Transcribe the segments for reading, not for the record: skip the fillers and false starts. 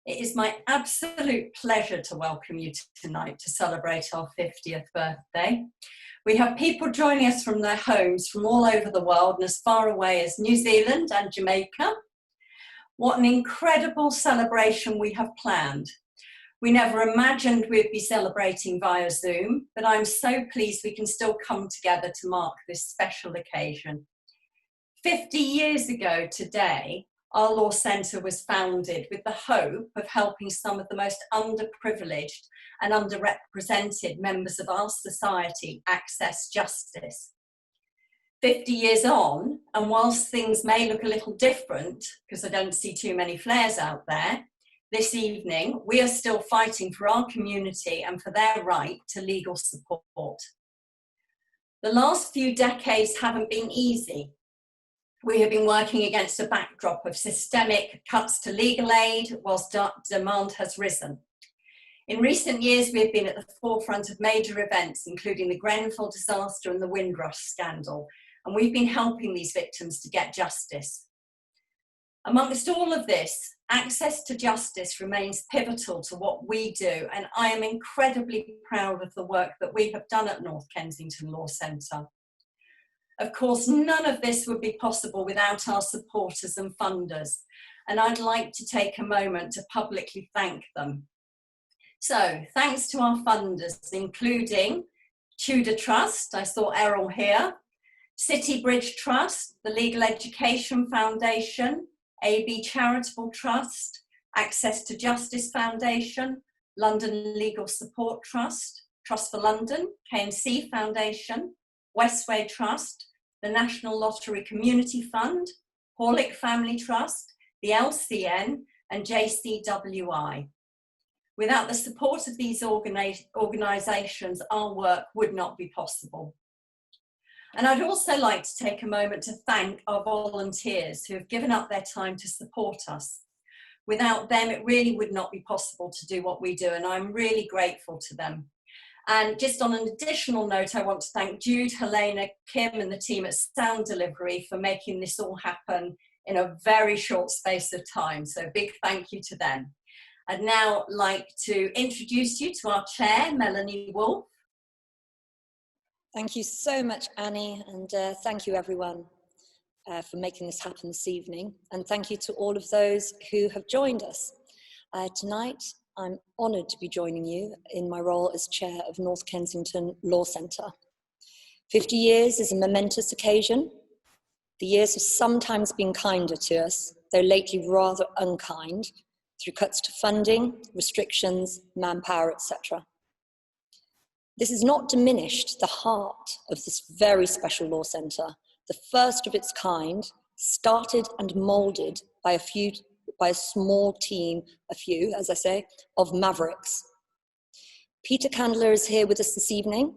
It is my absolute pleasure to welcome you tonight to celebrate our 50th birthday. We have people joining us from their homes from all over the world and as far away as New Zealand and Jamaica. What an incredible celebration we have planned. We never imagined we'd be celebrating via Zoom, but I'm so pleased we can still come together to mark this special occasion. 50 years ago today, our law centre was founded with the hope of helping some of the most underprivileged and underrepresented members of our society access justice. 50 years on, and whilst things may look a little different, because I don't see too many flares out there, this evening we are still fighting for our community and for their right to legal support. The last few decades haven't been easy. We have been working against a backdrop of systemic cuts to legal aid whilst demand has risen. In recent years, we have been at the forefront of major events, including the Grenfell disaster and the Windrush scandal, and we've been helping these victims to get justice. Amongst all of this, access to justice remains pivotal to what we do, and I am incredibly proud of the work that we have done at North Kensington Law Centre. Of course, none of this would be possible without our supporters and funders, and I'd like to take a moment to publicly thank them. So, thanks to our funders, including Tudor Trust, I saw Errol here, City Bridge Trust, the Legal Education Foundation, AB Charitable Trust, Access to Justice Foundation, London Legal Support Trust, Trust for London, KNC Foundation, Westway Trust, the National Lottery Community Fund, Horlick Family Trust, the LCN, and JCWI. Without the support of these organisations, our work would not be possible. And I'd also like to take a moment to thank our volunteers who have given up their time to support us. Without them, it really would not be possible to do what we do, and I'm really grateful to them. And just on an additional note, I want to thank Jude, Helena, Kim and the team at Sound Delivery for making this all happen in a very short space of time. So big thank you to them. I'd now like to introduce you to our chair, Melanie Wolfe. Thank you so much, Annie, and thank you everyone for making this happen this evening. And thank you to all of those who have joined us. Tonight, I'm honoured to be joining you in my role as chair of North Kensington Law Centre. 50 years is a momentous occasion. The years have sometimes been kinder to us, though lately rather unkind, through cuts to funding, restrictions, manpower, etc. This has not diminished the heart of this very special law centre, the first of its kind, started and moulded by a small team, as I say, of mavericks. Peter Candler is here with us this evening,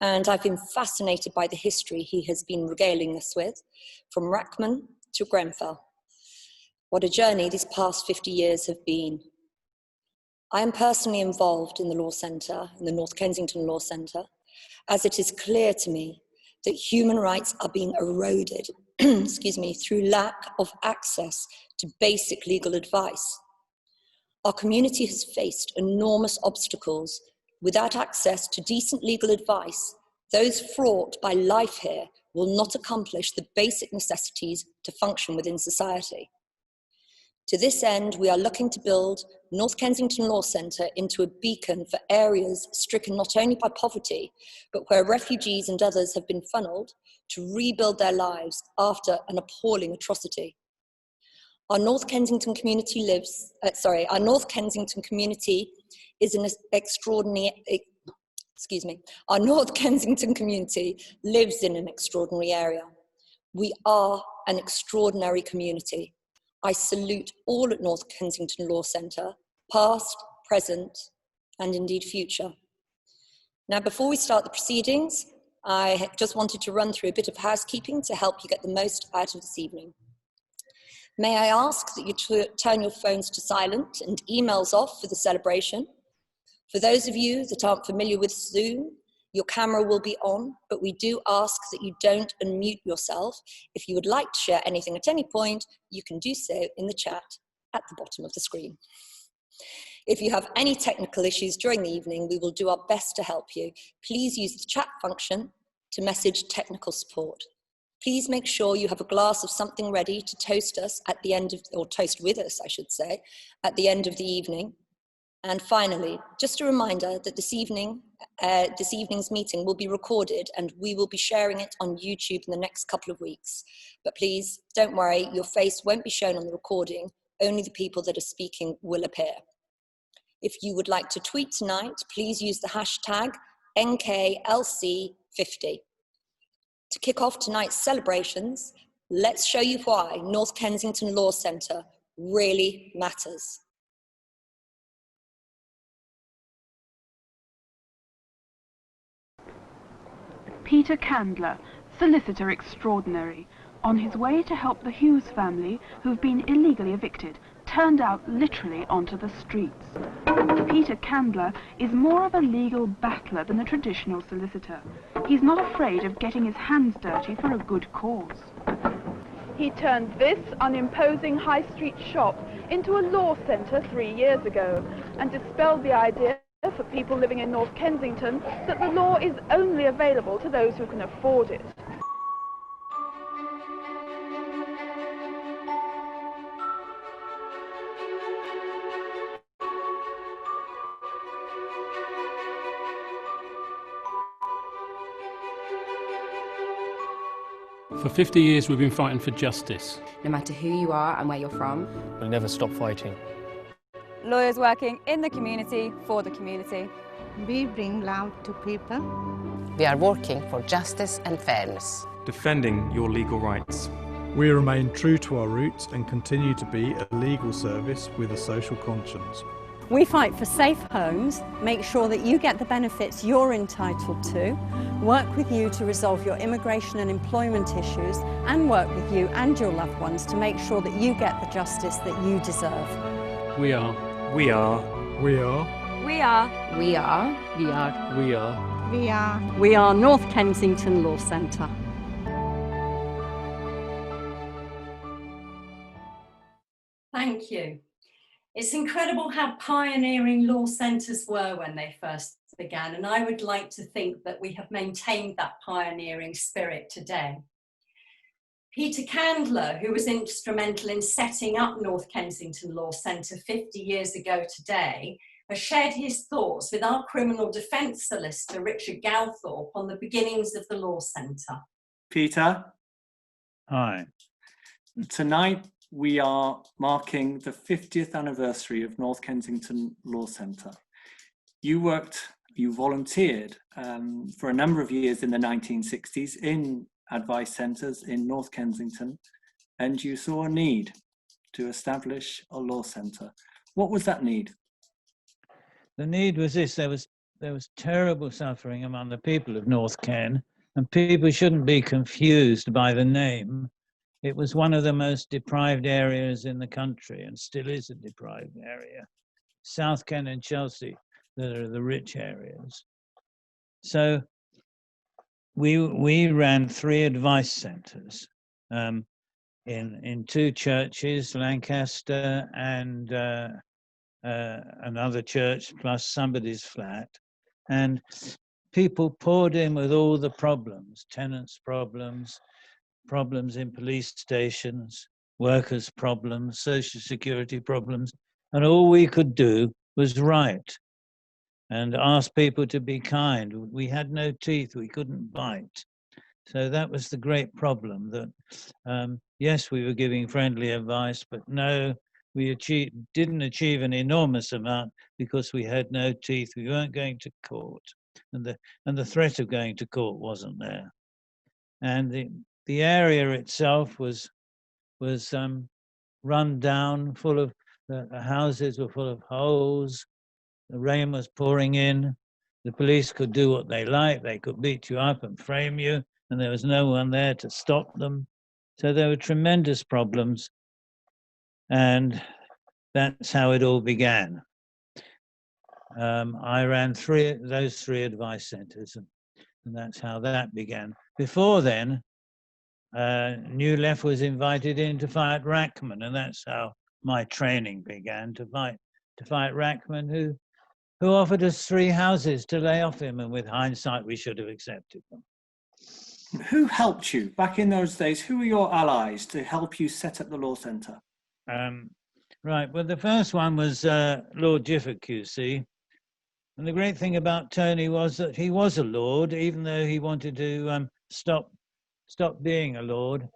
and I've been fascinated by the history he has been regaling us with, from Rackman to Grenfell. What a journey these past 50 years have been. I am personally involved in the Law Centre, in the North Kensington Law Centre, as it is clear to me that human rights are being eroded through lack of access to basic legal advice. Our community has faced enormous obstacles. Without access to decent legal advice, those fraught by life here will not accomplish the basic necessities to function within society. To this end, we are looking to build North Kensington Law Centre into a beacon for areas stricken not only by poverty, but where refugees and others have been funneled to rebuild their lives after an appalling atrocity. Our North Kensington community is an extraordinary, our North Kensington community lives in an extraordinary area. We are an extraordinary community. I salute all at North Kensington Law Centre, past, present, and indeed future. Now, before we start the proceedings, I just wanted to run through a bit of housekeeping to help you get the most out of this evening. May I ask that you turn your phones to silent and emails off for the celebration. For those of you that aren't familiar with Zoom, your camera will be on, but we do ask that you don't unmute yourself. If you would like to share anything at any point, you can do so in the chat at the bottom of the screen. If you have any technical issues during the evening, we will do our best to help you. Please use the chat function to message technical support. Please make sure you have a glass of something ready to toast us at the end of, or toast with us, I should say, at the end of the evening. And finally, just a reminder that this evening's meeting will be recorded and we will be sharing it on YouTube in the next couple of weeks. But please don't worry, your face won't be shown on the recording, only the people that are speaking will appear. If you would like to tweet tonight, please use the hashtag NKLC50. To kick off tonight's celebrations, let's show you why North Kensington Law Centre really matters. Peter Candler, solicitor extraordinary, on his way to help the Hughes family who've been illegally evicted, turned out literally onto the streets. Peter Candler is more of a legal battler than a traditional solicitor. He's not afraid of getting his hands dirty for a good cause. He turned this unimposing high street shop into a law centre 3 years ago and dispelled the idea for people living in North Kensington that the law is only available to those who can afford it. For 50 years we've been fighting for justice. No matter who you are and where you're from. We'll never stop fighting. Lawyers working in the community, for the community. We bring love to people. We are working for justice and fairness. Defending your legal rights. We remain true to our roots and continue to be a legal service with a social conscience. We fight for safe homes, make sure that you get the benefits you're entitled to, work with you to resolve your immigration and employment issues, and work with you and your loved ones to make sure that you get the justice that you deserve. We are. We are. We are. We are. We are. We are. We are. We are. We are North Kensington Law Centre. Thank you. It's incredible how pioneering law centres were when they first began, and I would like to think that we have maintained that pioneering spirit today. Peter Candler, who was instrumental in setting up North Kensington Law Centre 50 years ago today, has shared his thoughts with our criminal defence solicitor, Richard Galthorpe, on the beginnings of the Law Centre. Peter. Hi. Tonight we are marking the 50th anniversary of North Kensington Law Centre. You volunteered for a number of years in the 1960s in advice centres in North Kensington, and you saw a need to establish a law centre. What was that need? The need was this: there was terrible suffering among the people of North Ken, and people shouldn't be confused by the name. It was one of the most deprived areas in the country, and still is a deprived area. South Ken and Chelsea, that are the rich areas. So we ran 3 advice centres in 2 churches, Lancaster and another church, plus somebody's flat. And people poured in with all the problems, tenants' problems, problems in police stations, workers' problems, social security problems, and all we could do was write and ask people to be kind. We had no teeth, we couldn't bite. So that was the great problem, that yes, we were giving friendly advice, but no, we didn't achieve an enormous amount because we had no teeth. We weren't going to court, and the threat of going to court wasn't there. And the area itself was run down, full of, the houses were full of holes, the rain was pouring in, the police could do what they liked, they could beat you up and frame you, and there was no one there to stop them. So there were tremendous problems, and that's how it all began. I ran those three advice centres, and that's how that began. Before then, New Left was invited in to fight Rackman, and that's how my training began, to to fight Rackman, who offered us 3 houses to lay off him, and with hindsight, we should have accepted them. Who helped you back in those days? Who were your allies to help you set up the Law Centre? Right, well, the first one was Lord Gifford QC. And the great thing about Tony was that he was a lord, even though he wanted to stop being a lord,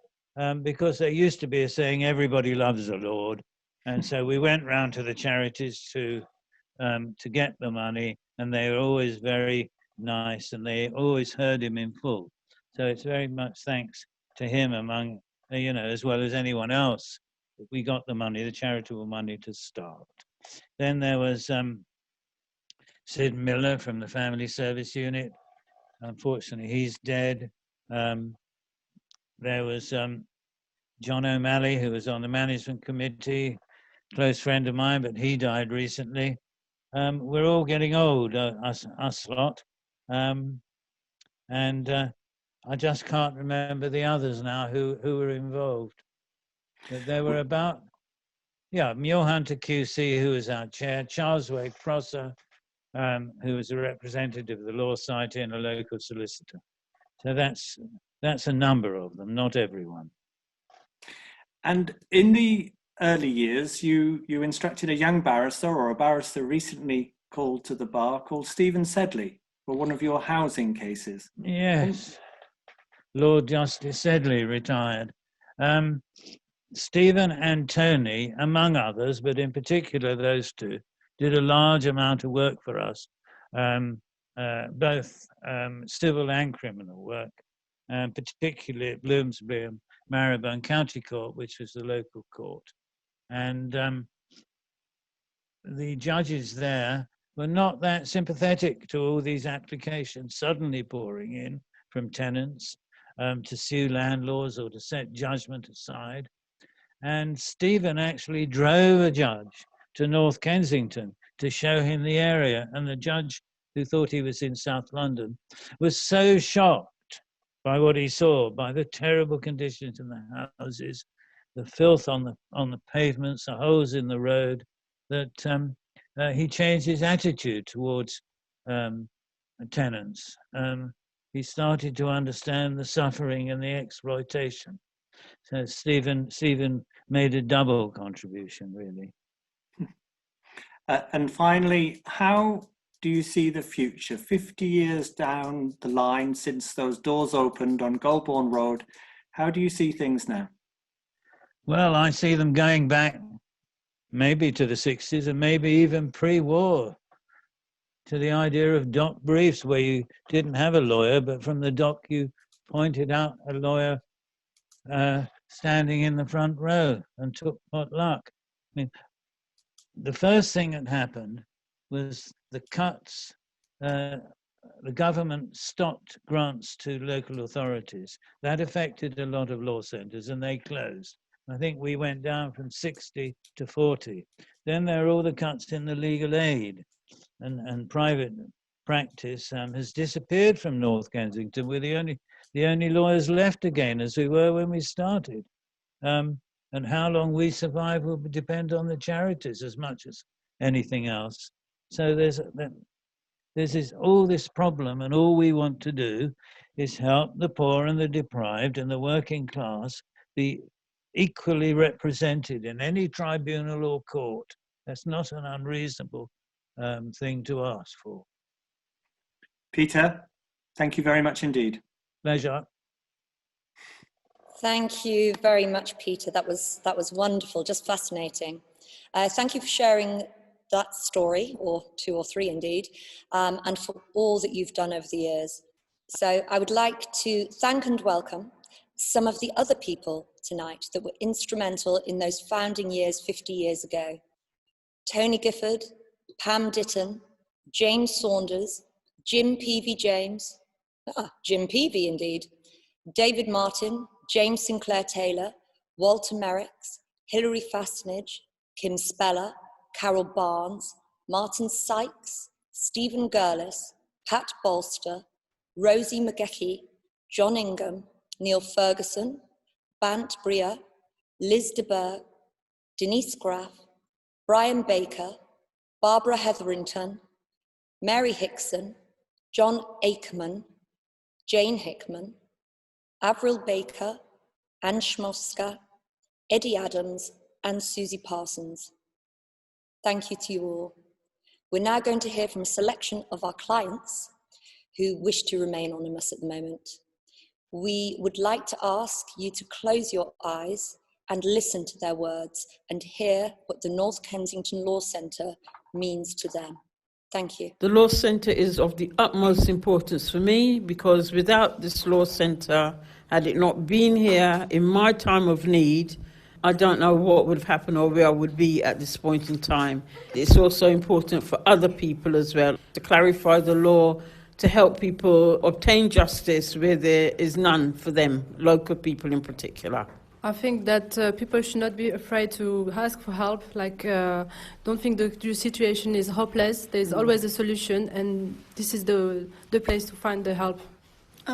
because there used to be a saying, everybody loves a lord. And so we went round to the charities to get the money, and they were always very nice, and they always heard him in full. So it's very much thanks to him, among, as well as anyone else, that we got the money, the charitable money, to start. Then there was Sid Miller from the Family Service Unit. Unfortunately, he's dead. There was John O'Malley, who was on the management committee, close friend of mine, but he died recently. We're all getting old, us lot. And I just can't remember the others now who were involved. But there were about, Mule Hunter QC, who was our chair, Charles Wade Prosser, who was a representative of the Law Society and a local solicitor. So that's a number of them, not everyone. And in the early years, you instructed a young barrister, or a barrister recently called to the bar, called Stephen Sedley, for one of your housing cases. Yes, Lord Justice Sedley retired. Stephen and Tony, among others, but in particular those two, did a large amount of work for us, both civil and criminal work, particularly at Bloomsbury and Marylebone County Court, which was the local court. And the judges there were not that sympathetic to all these applications suddenly pouring in from tenants to sue landlords or to set judgment aside. And Stephen actually drove a judge to North Kensington to show him the area. And the judge, who thought he was in South London, was so shocked by what he saw, by the terrible conditions in the houses, the filth on the pavements, the holes in the road, that he changed his attitude towards tenants. He started to understand the suffering and the exploitation. So Stephen made a double contribution, really. And finally, how do you see the future? 50 years down the line since those doors opened on Golborne Road, how do you see things now? Well, I see them going back maybe to the 60s and maybe even pre-war, to the idea of dock briefs, where you didn't have a lawyer, but from the dock you pointed out a lawyer standing in the front row and took pot luck. I mean, the first thing that happened was the cuts. The government stopped grants to local authorities. That affected a lot of law centres, and they closed. I think we went down from 60 to 40. Then there are all the cuts in the legal aid, and private practice has disappeared from North Kensington. We're the only lawyers left again, as we were when we started. And how long we survive will depend on the charities as much as anything else. So there's all this problem, and all we want to do is help the poor and the deprived and the working class be equally represented in any tribunal or court. That's not an unreasonable thing to ask for. Peter, thank you very much indeed. Pleasure. Thank you very much, Peter. That was wonderful, just fascinating. Thank you for sharing that story, or 2 or 3 indeed, and for all that you've done over the years. So I would like to thank and welcome some of the other people tonight that were instrumental in those founding years 50 years ago. Tony Gifford, Pam Ditton, James Saunders, Jim Peavy James, Jim Peavy indeed, David Martin, James Sinclair Taylor, Walter Merricks, Hilary Fastenage, Kim Speller, Carol Barnes, Martin Sykes, Stephen Gurlis, Pat Bolster, Rosie McGehee, John Ingham, Neil Ferguson, Bant Bria, Liz de Burgh, Denise Graff, Brian Baker, Barbara Hetherington, Mary Hickson, John Akerman, Jane Hickman, Avril Baker, Anne Schmoska, Eddie Adams, and Susie Parsons. Thank you to you all. We're now going to hear from a selection of our clients who wish to remain anonymous at the moment. We would like to ask you to close your eyes and listen to their words and hear what the North Kensington Law Centre means to them. Thank you. The Law Centre is of the utmost importance for me because without this Law Centre, had it not been here in my time of need, I don't know what would have happened or where I would be at this point in time. It's also important for other people as well to clarify the law, to help people obtain justice where there is none for them, local people in particular. I think that people should not be afraid to ask for help. Don't think the situation is hopeless. There's always a solution, and this is the place to find the help.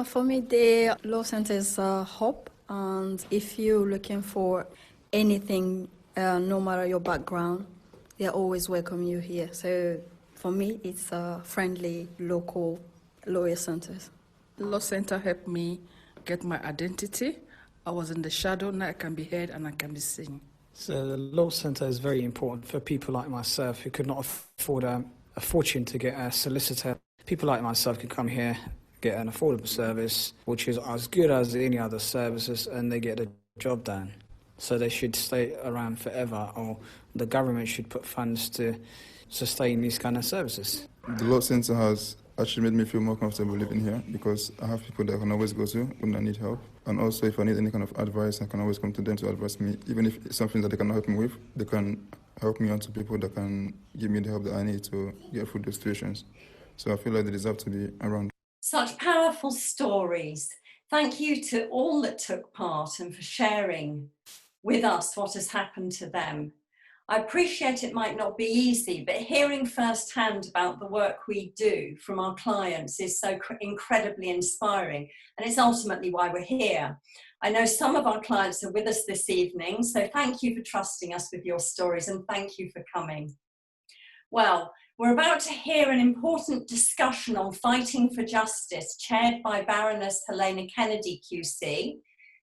For me, the Law Centre is hope, and if you're looking for anything, no matter your background, they always welcome you here. So for me, it's a friendly local lawyer centers. The Law Centre helped me get my identity. I was in the shadow, now I can be heard and I can be seen. So the Law Centre is very important for people like myself who could not afford a fortune to get a solicitor. People like myself can come here, get an affordable service, which is as good as any other services, and they get the job done. So they should stay around forever, or the government should put funds to sustain these kind of services. The Law Centre has actually made me feel more comfortable living here because I have people that I can always go to when I need help. And also if I need any kind of advice, I can always come to them to advise me. Even if it's something that they cannot help me with, they can help me on to people that can give me the help that I need to get through those situations. So I feel like they deserve to be around. Such powerful stories. Thank you to all that took part and for sharing with us what has happened to them. I appreciate it might not be easy, but hearing firsthand about the work we do from our clients is so incredibly inspiring, and it's ultimately why we're here. I know some of our clients are with us this evening, so thank you for trusting us with your stories, and thank you for coming. Well, we're about to hear an important discussion on fighting for justice, chaired by Baroness Helena Kennedy QC,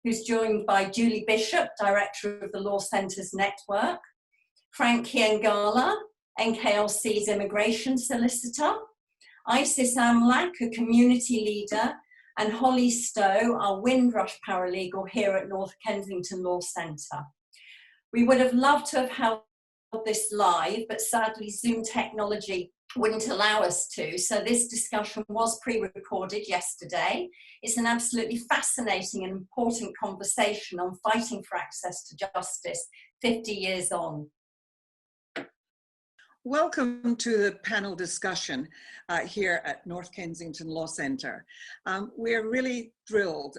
who's joined by Julie Bishop, Director of the Law Centre's Network, Frank Kiengala, NKLC's Immigration Solicitor, Isis Amlak, a Community Leader, and Holly Stowe, our Windrush Paralegal here at North Kensington Law Centre. We would have loved to have held this live, but sadly Zoom technology wouldn't allow us to, so this discussion was pre-recorded yesterday. It's an absolutely fascinating and important conversation on fighting for access to justice 50 years on. Welcome to the panel discussion here at North Kensington Law Centre. We're really thrilled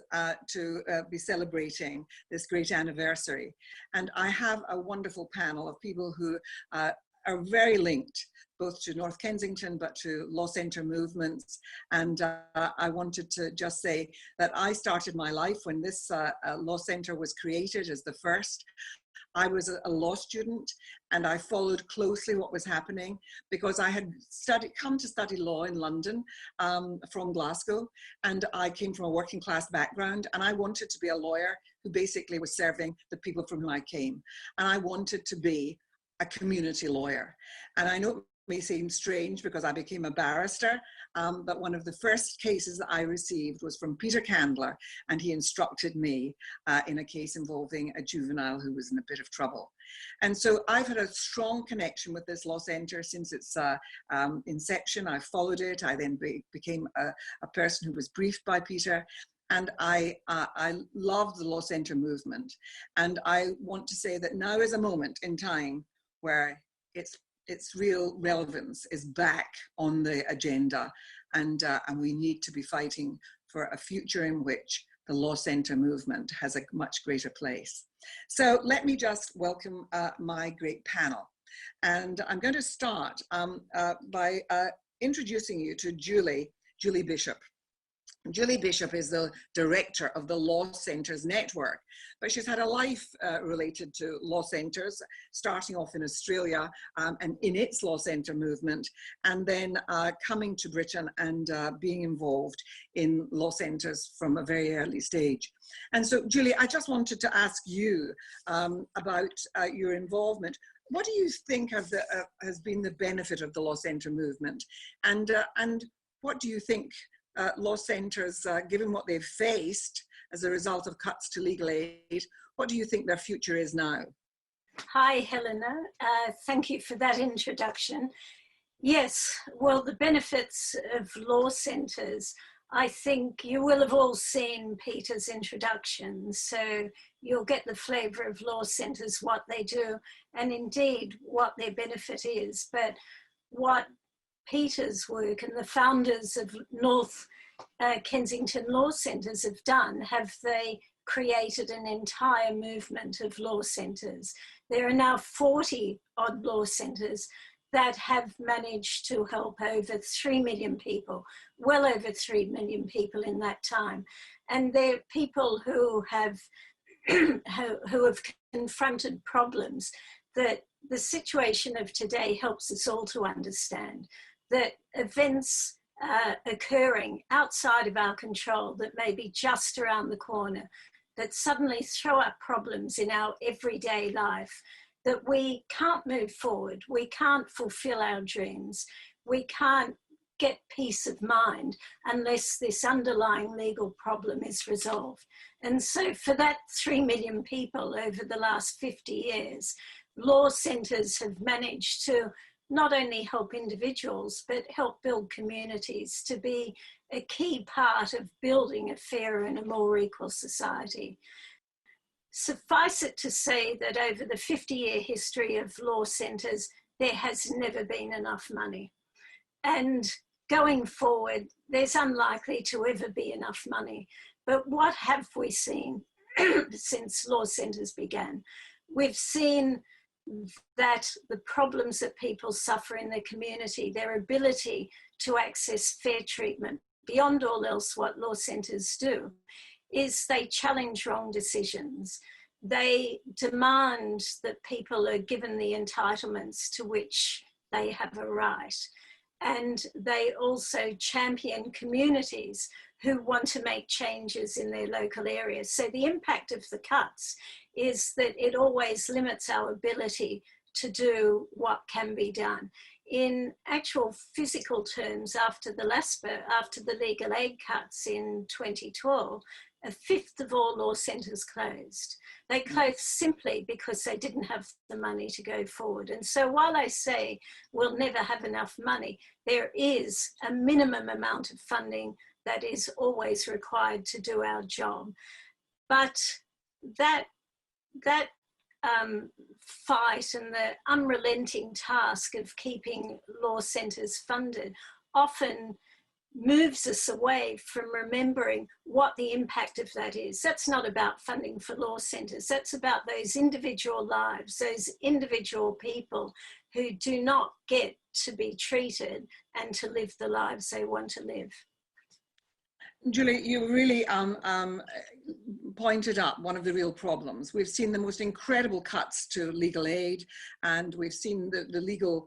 to be celebrating this great anniversary. And I have a wonderful panel of people who are very linked both to North Kensington but to Law Centre movements. And I wanted to just say that I started my life when this Law Centre was created as the first. I was a law student and I followed closely what was happening because I had come to study law in London from Glasgow, and I came from a working class background, and I wanted to be a lawyer who basically was serving the people from whom I came. And I wanted to be a community lawyer. And I know it may seem strange because I became a barrister, but one of the first cases that I received was from Peter Candler, and he instructed me in a case involving a juvenile who was in a bit of trouble. And so I've had a strong connection with this Law Centre since its inception. I followed it. I then became a person who was briefed by Peter. And I love the Law Centre movement. And I want to say that now is a moment in time where its real relevance is back on the agenda, and we need to be fighting for a future in which the Law Centre movement has a much greater place. So let me just welcome my great panel. And I'm going to start by introducing you to Julie Bishop. Julie Bishop is the director of the Law Centres Network, but she's had a life related to law centres, starting off in Australia and in its law centre movement, and then coming to Britain and being involved in law centres from a very early stage. And so, Julie, I just wanted to ask you about your involvement. What do you think has been the benefit of the law centre movement, and what do you think law centres, given what they've faced as a result of cuts to legal aid, what do you think their future is now? Hi, Helena. Thank you for that introduction. Yes, well, the benefits of law centres, I think you will have all seen Peter's introduction, so you'll get the flavour of law centres, what they do, and indeed what their benefit is. But what Peter's work and the founders of North Kensington Law Centres have done, have they created an entire movement of law centres. There are now 40 odd law centres that have managed to help over 3 million people, well over 3 million people in that time. And they're people who have, who have confronted problems that the situation of today helps us all to understand, that events occurring outside of our control that may be just around the corner, that suddenly throw up problems in our everyday life, that we can't move forward, we can't fulfill our dreams, we can't get peace of mind unless this underlying legal problem is resolved. And so for that 3 million people over the last 50 years, law centres have managed to not only help individuals, but help build communities to be a key part of building a fairer and a more equal society. Suffice it to say that over the 50-year history of law centres, there has never been enough money. And going forward, there's unlikely to ever be enough money. But what have we seen since law centres began? We've seen that the problems that people suffer in their community, their ability to access fair treatment, beyond all else what law centres do, is they challenge wrong decisions. They demand that people are given the entitlements to which they have a right. And they also champion communities who want to make changes in their local areas. So the impact of the cuts is that it always limits our ability to do what can be done. In actual physical terms, after the LASPA, after the legal aid cuts in 2012, a fifth of all law centres closed. They closed simply because they didn't have the money to go forward. And so while I say we'll never have enough money, there is a minimum amount of funding that is always required to do our job. But that fight and the unrelenting task of keeping law centres funded often moves us away from remembering what the impact of that is. That's not about funding for law centres. That's about those individual lives, those individual people who do not get to be treated and to live the lives they want to live. Julie, you really pointed up one of the real problems. We've seen the most incredible cuts to legal aid, and we've seen the legal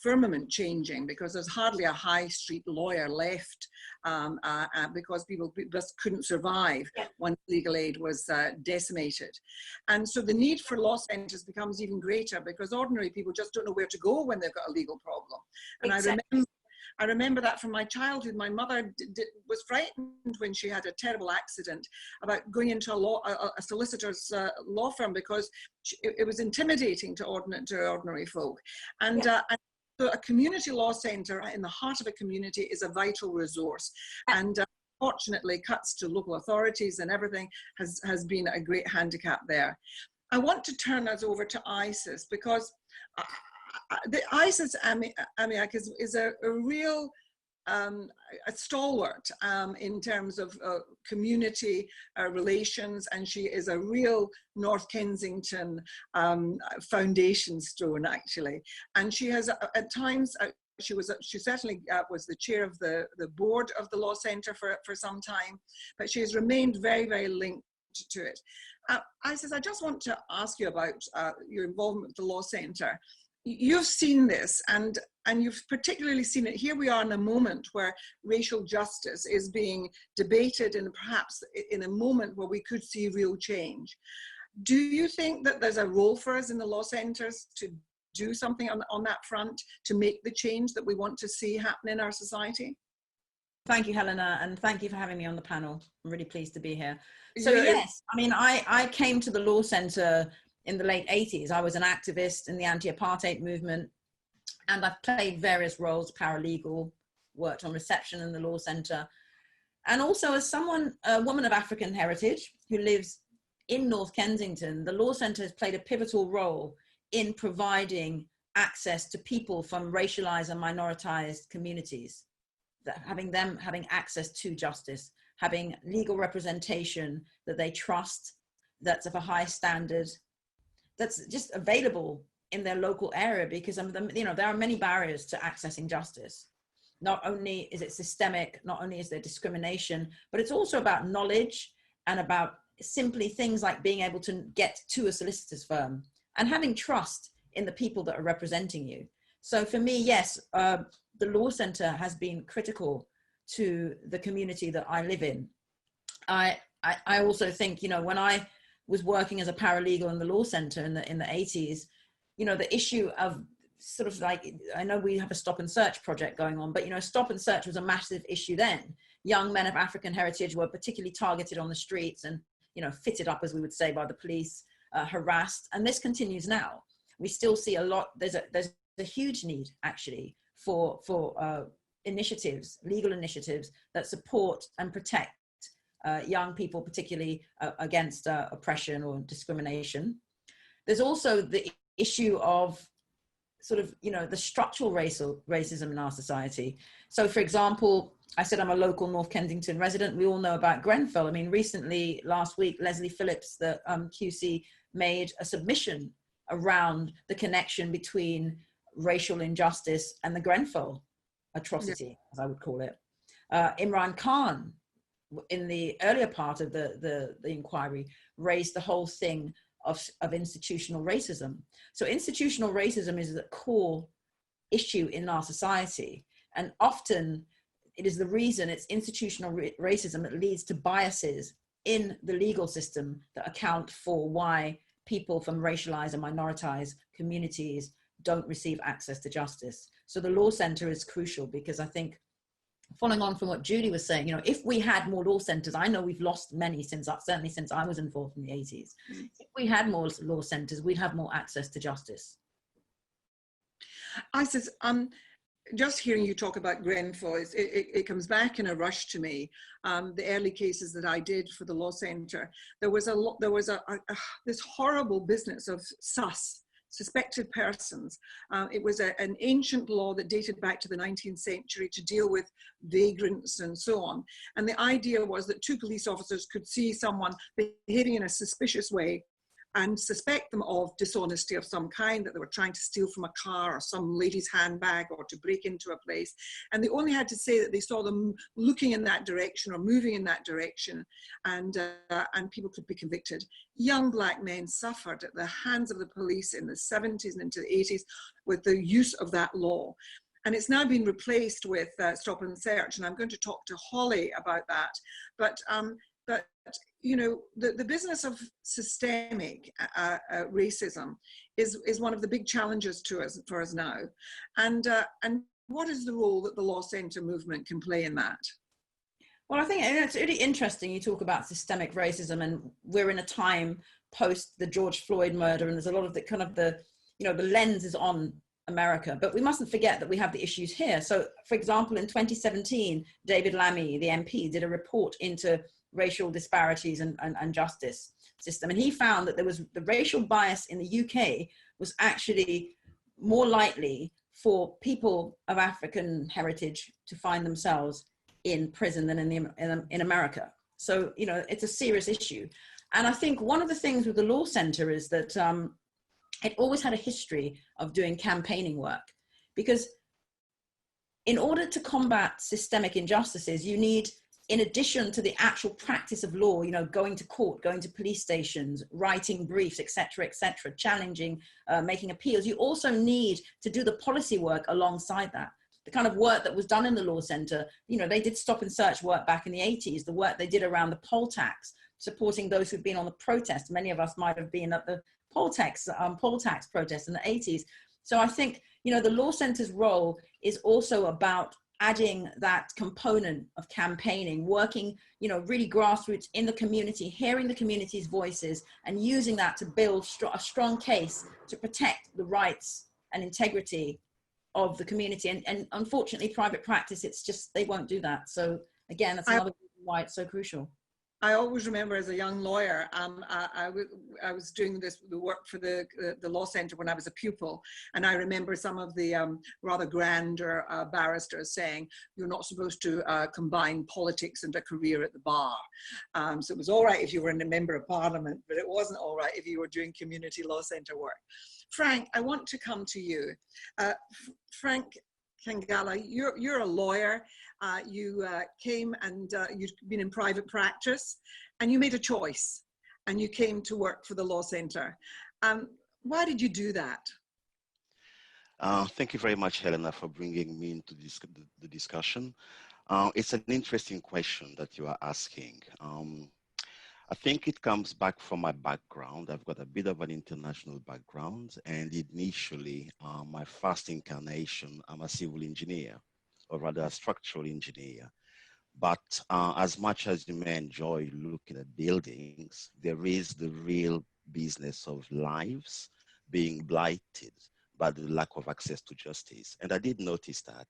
firmament changing, because there's hardly a high street lawyer left because people just couldn't survive once legal aid was decimated. And so the need for law centres becomes even greater, because ordinary people just don't know where to go when they've got a legal problem. And Exactly. I remember that from my childhood. My mother was frightened when she had a terrible accident about going into a solicitor's law firm, because it was intimidating to ordinary folk. And so a community law centre in the heart of a community is a vital resource. And fortunately, cuts to local authorities and everything has been a great handicap there. I want to turn us over to ISIS, because the ISIS Amiak is a real a stalwart in terms of community relations, and she is a real North Kensington foundation stone, actually. And she has at times she certainly was the chair of the board of the Law Centre for some time, but she has remained very, very linked to it. Isis, I just want to ask you about your involvement with the Law Centre. You've seen this, and you've particularly seen it. Here we are in a moment where racial justice is being debated, and perhaps in a moment where we could see real change. Do you think that there's a role for us in the law centres to do something on that front to make the change that we want to see happen in our society? Thank you, Helena, and thank you for having me on the panel. I'm really pleased to be here. So yes, I mean, I came to the Law Centre in the late 80s. I was an activist in the anti-apartheid movement, and I've played various roles, paralegal, worked on reception in the Law Centre, and also as a woman of African heritage who lives in North Kensington, the Law Centre has played a pivotal role in providing access to people from racialized and minoritized communities, having access to justice, having legal representation that they trust, that's of a high standard, that's just available in their local area, because there are many barriers to accessing justice. Not only is it systemic, not only is there discrimination, but it's also about knowledge and about simply things like being able to get to a solicitor's firm and having trust in the people that are representing you. So for me, yes, the Law Centre has been critical to the community that I live in. I also think, when I was working as a paralegal in the Law Centre in the 80s, the issue of sort of like, I know we have a stop and search project going on, but stop and search was a massive issue then. Young men of African heritage were particularly targeted on the streets and fitted up, as we would say, by the police, harassed, and this continues now. We still see a lot. There's a huge need actually for initiatives, legal initiatives that support and protect young people, particularly against oppression or discrimination. There's also the issue of sort of, the structural racism in our society. So for example, I said I'm a local North Kensington resident. We all know about Grenfell. I mean, recently, last week, Leslie Phillips, the QC, made a submission around the connection between racial injustice and the Grenfell atrocity, as I would call it. Imran Khan, in the earlier part of the inquiry, raised the whole thing of institutional racism. So institutional racism is a core issue in our society, and often it is the reason it's institutional racism that leads to biases in the legal system that account for why people from racialized and minoritized communities don't receive access to justice. So the Law Centre is crucial, because I think, following on from what Judy was saying, if we had more law centres, I know we've lost many certainly since I was involved in the 80s. If we had more law centres, we'd have more access to justice. Isis, just hearing you talk about Grenfell, it comes back in a rush to me. The early cases that I did for the Law Centre, there was this horrible business of suspected persons. It was an ancient law that dated back to the 19th century to deal with vagrants and so on. And the idea was that two police officers could see someone behaving in a suspicious way and suspect them of dishonesty of some kind, that they were trying to steal from a car or some lady's handbag or to break into a place. And they only had to say that they saw them looking in that direction or moving in that direction, and people could be convicted. Young black men suffered at the hands of the police in the 70s and into the 80s with the use of that law. And it's now been replaced with stop and search, and I'm going to talk to Holly about that. But the business of systemic racism is one of the big challenges for us now. And what is the role that the Law Centre movement can play in that? Well, I think it's really interesting you talk about systemic racism, and we're in a time post the George Floyd murder, and there's a lot of the lens is on America, but we mustn't forget that we have the issues here. So, for example, in 2017, David Lammy, the MP, did a report into racial disparities and justice system, and he found that the racial bias in the UK was actually more likely for people of African heritage to find themselves in prison than in America. So it's a serious issue. And I think one of the things with the Law Centre is that it always had a history of doing campaigning work, because in order to combat systemic injustices, you need, in addition to the actual practice of law, you know, going to court, going to police stations, writing briefs, etc., challenging, making appeals, you also need to do the policy work alongside that. The kind of work that was done in the Law Centre, you know, they did stop and search work back in the 80s, the work they did around the poll tax, supporting those who've been on the protest. Many of us might have been at the poll tax protest in the 80s. So I think, you know, the Law Centre's role is also about adding that component of campaigning, working, you know, really grassroots in the community, hearing the community's voices and using that to build a strong case to protect the rights and integrity of the community. And unfortunately, private practice, it's just, they won't do that. So again, that's another reason why it's so crucial. I always remember as a young lawyer, I was doing the work for the Law Centre when I was a pupil, and I remember some of the rather grander barristers saying, you're not supposed to combine politics and a career at the bar. So it was all right if you were a member of parliament, but it wasn't all right if you were doing community law centre work. Frank, I want to come to you. Frank Kangala, you're a lawyer. You came and you've been in private practice, and you made a choice, and you came to work for the Law Centre. Why did you do that? Thank you very much, Helena, for bringing me into the discussion. It's an interesting question that you are asking. I think it comes back from my background. I've got a bit of an international background, and initially, my first incarnation, I'm a civil engineer, or rather a structural engineer. But as much as you may enjoy looking at buildings, there is the real business of lives being blighted by the lack of access to justice. And I did notice that.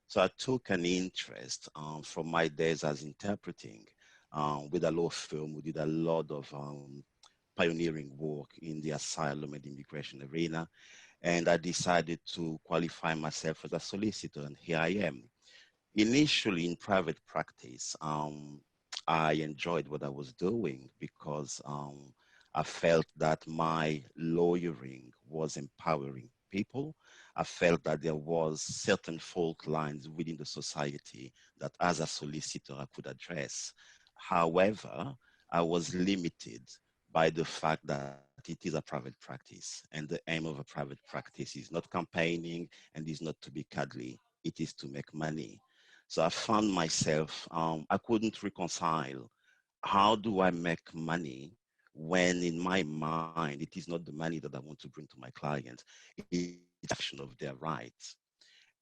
So I took an interest from my days as interpreting with a law firm. We did a lot of pioneering work in the asylum and immigration arena. And I decided to qualify myself as a solicitor, and here I am. Initially in private practice, I enjoyed what I was doing because I felt that my lawyering was empowering people. I felt that there was certain fault lines within the society that as a solicitor I could address. However, I was limited by the fact that it is a private practice, and the aim of a private practice is not campaigning and is not to be cuddly. It is to make money. So I found myself, I couldn't reconcile how do I make money when in my mind it is not the money that I want to bring to my client, it's action of their rights.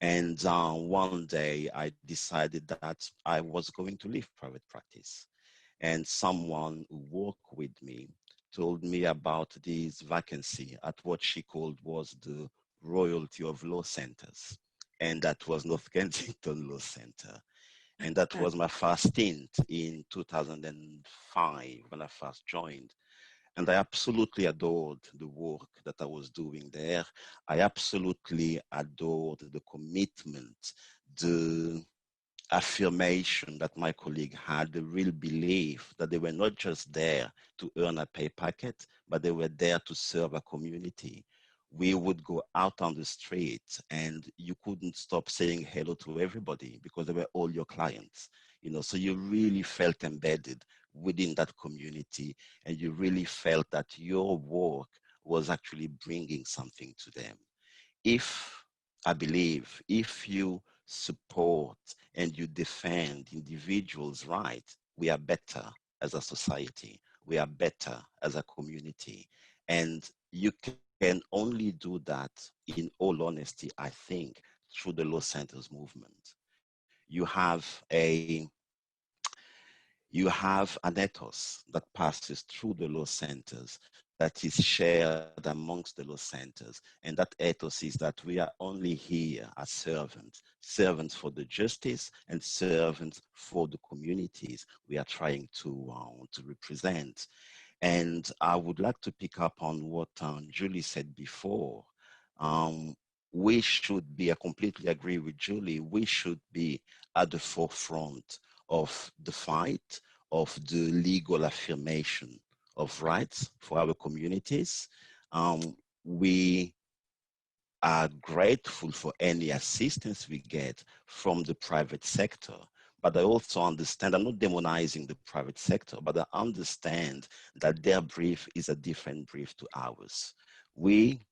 And one day I decided that I was going to leave private practice. And someone who worked with me told me about this vacancy at what she called was the royalty of law centers. And that was North Kensington Law Centre. And that was my first stint in 2005 when I first joined. And I absolutely adored the work that I was doing there. I absolutely adored the commitment, the affirmation that my colleague had, the real belief that they were not just there to earn a pay packet, but they were there to serve a community. We would go out on the street and you couldn't stop saying hello to everybody because they were all your clients, you know, so you really felt embedded within that community and you really felt that your work was actually bringing something to them. I believe, if you support and you defend individuals' rights, we are better as a society. We are better as a community. And you can only do that, in all honesty, I think, through the Law Centers movement. You have an ethos that passes through the law centers that is shared amongst the law centers. And that ethos is that we are only here as servants, servants for the justice and servants for the communities we are trying to represent. And I would like to pick up on what Julie said before. We should be, I completely agree with Julie, we should be at the forefront of the fight, of the legal affirmation of rights for our communities. We are grateful for any assistance we get from the private sector. But I also understand, I'm not demonizing the private sector, but I understand that their brief is a different brief to ours. We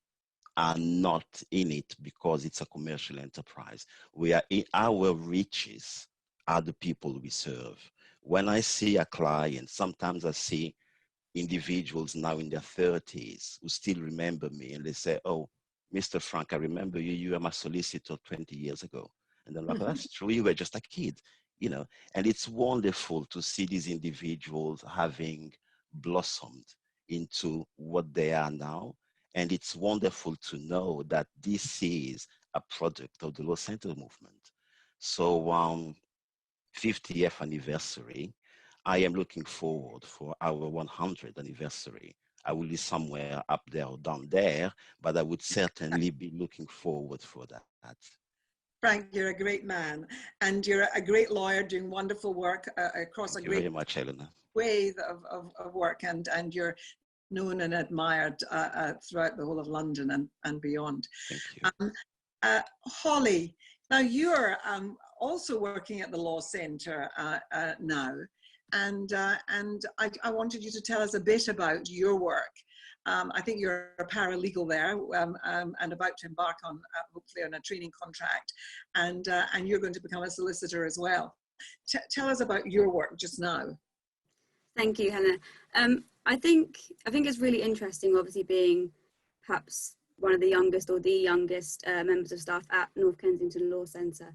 are not in it because it's a commercial enterprise. We are in our riches are the people we serve. When I see a client, sometimes I see individuals now in their 30s who still remember me, and they say, oh, Mr. Frank, I remember you, you were my solicitor 20 years ago. And I'm like, that's true, you were just a kid, you know. And it's wonderful to see these individuals having blossomed into what they are now. And it's wonderful to know that this is a product of the Law Centre movement. So 50th anniversary, I am looking forward for our 100th anniversary. I will be somewhere up there or down there, but I would certainly be looking forward for that. Frank, you're a great man, and you're a great lawyer doing wonderful work across Thank a you great very much, Helena. way of work, and you're known and admired throughout the whole of London and beyond. Thank you. Holly, now you're also working at the Law Centre now, and I wanted you to tell us a bit about your work. I think you're a paralegal there and about to embark on hopefully on a training contract, and you're going to become a solicitor as well. Tell us about your work just now. Thank you, Hannah. I think it's really interesting, obviously being perhaps one of the youngest or the youngest members of staff at North Kensington Law Centre.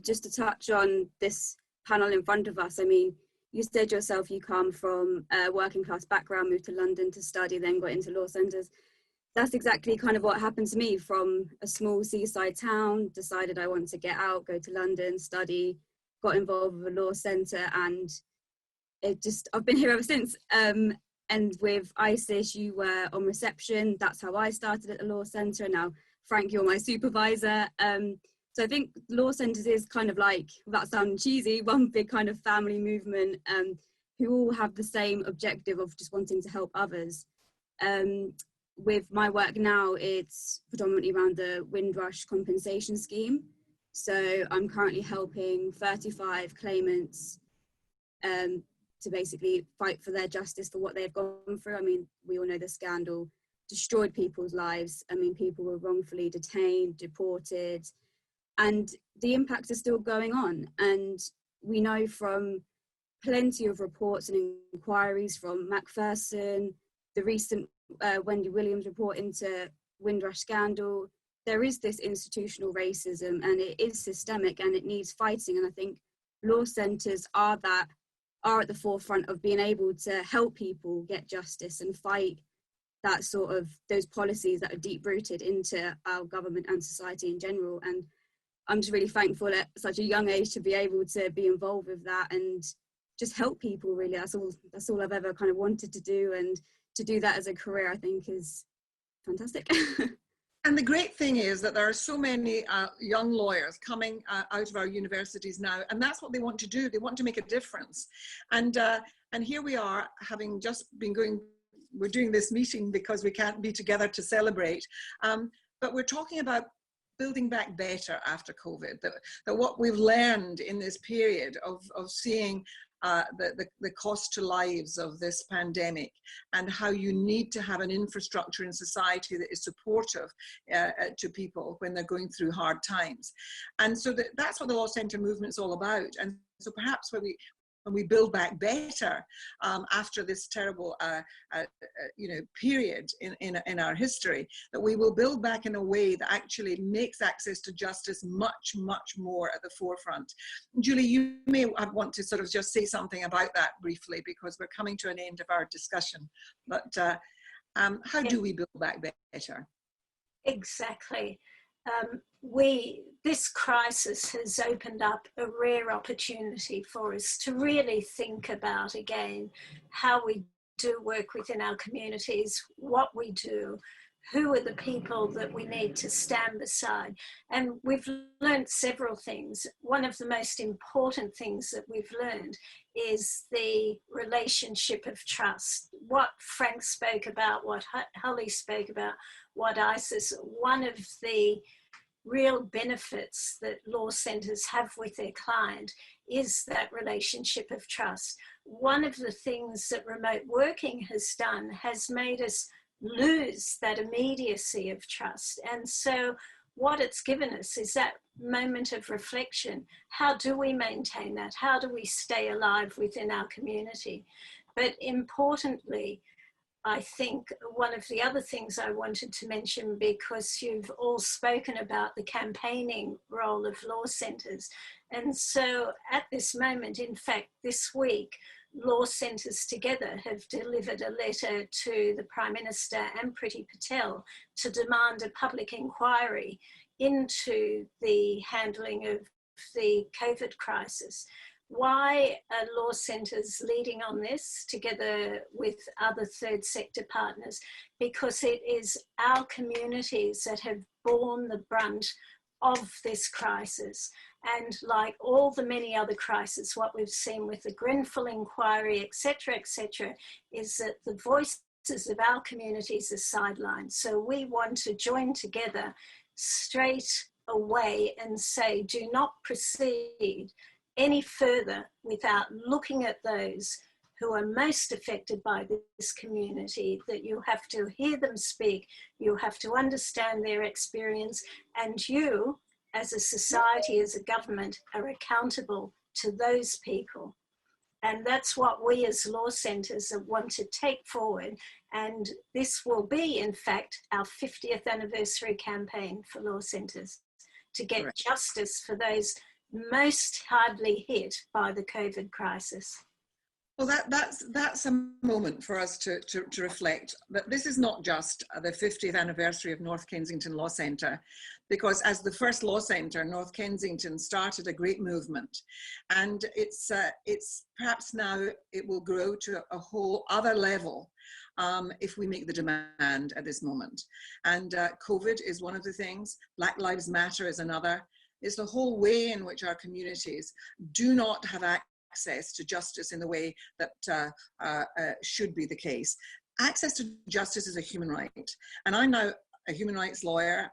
Just to touch on this panel in front of us, I mean, you said yourself you come from a working class background, moved to London to study, then got into law centres. That's exactly kind of what happened to me. From a small seaside town, decided I wanted to get out, go to London, study, got involved with a law centre, and I've been here ever since. And with ISIS, you were on reception. That's how I started at the law centre. Now, Frank, you're my supervisor. So I think law centres is kind of like, without sounding cheesy, one big kind of family movement who all have the same objective of just wanting to help others. With my work now, it's predominantly around the Windrush compensation scheme. So I'm currently helping 35 claimants to basically fight for their justice for what they've gone through. I mean, we all know the scandal destroyed people's lives. I mean, people were wrongfully detained, deported, and the impacts are still going on. And we know from plenty of reports and inquiries from Macpherson, the recent Wendy Williams report into Windrush scandal, there is this institutional racism, and it is systemic and it needs fighting. And I think law centres are at the forefront of being able to help people get justice and fight that sort of those policies that are deep rooted into our government and society in general. And I'm just really thankful at such a young age to be able to be involved with that and just help people, really. That's all I've ever kind of wanted to do, and to do that as a career I think is fantastic. And the great thing is that there are so many young lawyers coming out of our universities now, and that's what they want to do. They want to make a difference. And here we are, having just been we're doing this meeting because we can't be together to celebrate. But we're talking about building back better after COVID, that what we've learned in this period of seeing the cost to lives of this pandemic, and how you need to have an infrastructure in society that is supportive to people when they're going through hard times. And so that's what the Law Centre movement is all about. And so perhaps when we build back better after this terrible period in our history, that we will build back in a way that actually makes access to justice much, much more at the forefront. Julie, you may want to sort of just say something about that briefly, because we're coming to an end of our discussion. But how do we build back better? Exactly. This crisis has opened up a rare opportunity for us to really think about again how we do work within our communities, what we do, who are the people that we need to stand beside. And we've learned several things. One of the most important things that we've learned is the relationship of trust. What Frank spoke about, what Holly spoke about, what Isis, one of the real benefits that law centres have with their client is that relationship of trust. One of the things that remote working has done has made us lose that immediacy of trust. And so what it's given us is that moment of reflection. How do we maintain that? How do we stay alive within our community? But importantly, I think one of the other things I wanted to mention, because you've all spoken about the campaigning role of law centres. And so at this moment, in fact, this week, law centres together have delivered a letter to the Prime Minister and Priti Patel to demand a public inquiry into the handling of the COVID crisis. Why are law centres leading on this together with other third sector partners? Because it is our communities that have borne the brunt of this crisis. And like all the many other crises, what we've seen with the Grenfell inquiry, et cetera, is that the voices of our communities are sidelined. So we want to join together straight away and say, do not proceed any further without looking at those who are most affected by this community, that you have to hear them speak, you have to understand their experience, and you, as a society, as a government, are accountable to those people. And that's what we as law centres want to take forward. And this will be, in fact, our 50th anniversary campaign for law centres, to get justice for those most hardly hit by the COVID crisis. Well, that's a moment for us to reflect that this is not just the 50th anniversary of North Kensington Law Centre, because as the first law centre, North Kensington started a great movement, and it's perhaps now it will grow to a whole other level if we make the demand at this moment. And COVID is one of the things, Black Lives Matter is another. It's the whole way in which our communities do not have access to justice in the way that should be the case. Access to justice is a human right. And I'm now a human rights lawyer.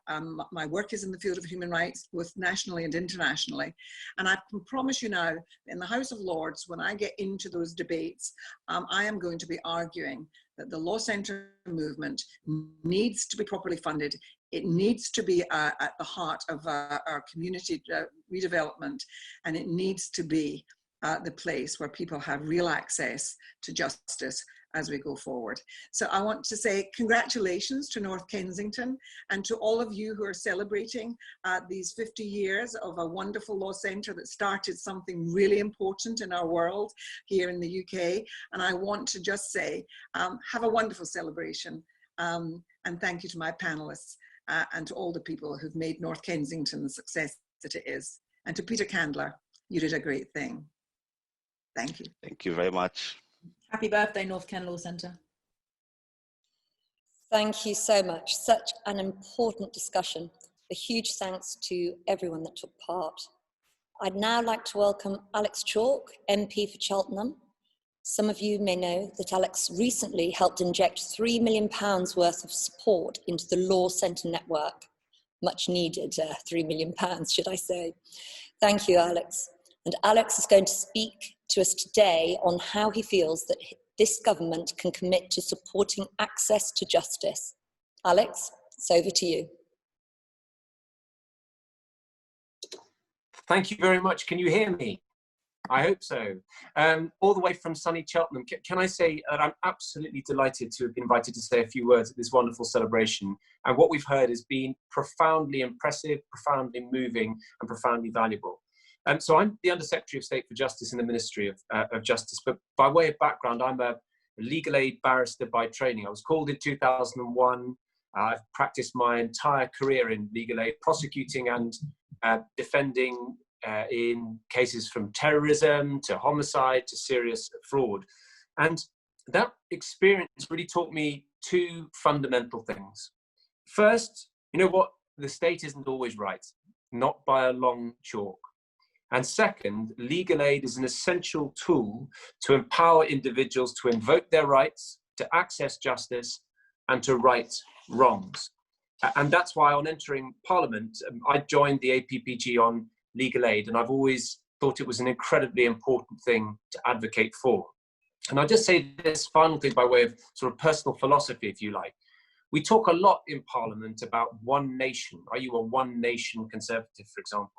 My work is in the field of human rights, both nationally and internationally. And I can promise you now, in the House of Lords, when I get into those debates, I am going to be arguing that the law centre movement needs to be properly funded. It needs to be at the heart of our community redevelopment, and it needs to be the place where people have real access to justice as we go forward. So I want to say congratulations to North Kensington and to all of you who are celebrating these 50 years of a wonderful law centre that started something really important in our world here in the UK. And I want to just say, have a wonderful celebration, and thank you to my panellists and to all the people who've made North Kensington the success that it is. And to Peter Candler, you did a great thing. Thank you. Thank you very much. Happy birthday, North Ken Law Centre. Thank you so much. Such an important discussion. A huge thanks to everyone that took part. I'd now like to welcome Alex Chalk, MP for Cheltenham. Some of you may know that Alex recently helped inject £3 million worth of support into the Law Centre network. Much needed £3 million, should I say. Thank you, Alex. And Alex is going to speak to us today on how he feels that this government can commit to supporting access to justice. Alex, it's over to you. Thank you very much. Can you hear me? I hope so. All the way from sunny Cheltenham. Can I say that I'm absolutely delighted to have been invited to say a few words at this wonderful celebration. And what we've heard has been profoundly impressive, profoundly moving, and profoundly valuable. So I'm the Under-Secretary of State for Justice in the Ministry of Justice, but by way of background, I'm a legal aid barrister by training. I was called in 2001. I've practiced my entire career in legal aid, prosecuting and defending in cases from terrorism to homicide to serious fraud. And that experience really taught me two fundamental things. First, you know what? The state isn't always right, not by a long chalk. And second, legal aid is an essential tool to empower individuals to invoke their rights, to access justice, and to right wrongs. And that's why on entering Parliament, I joined the APPG on legal aid, and I've always thought it was an incredibly important thing to advocate for. And I'll just say this final thing by way of sort of personal philosophy, if you like. We talk a lot in Parliament about one nation. Are you a one nation Conservative, for example?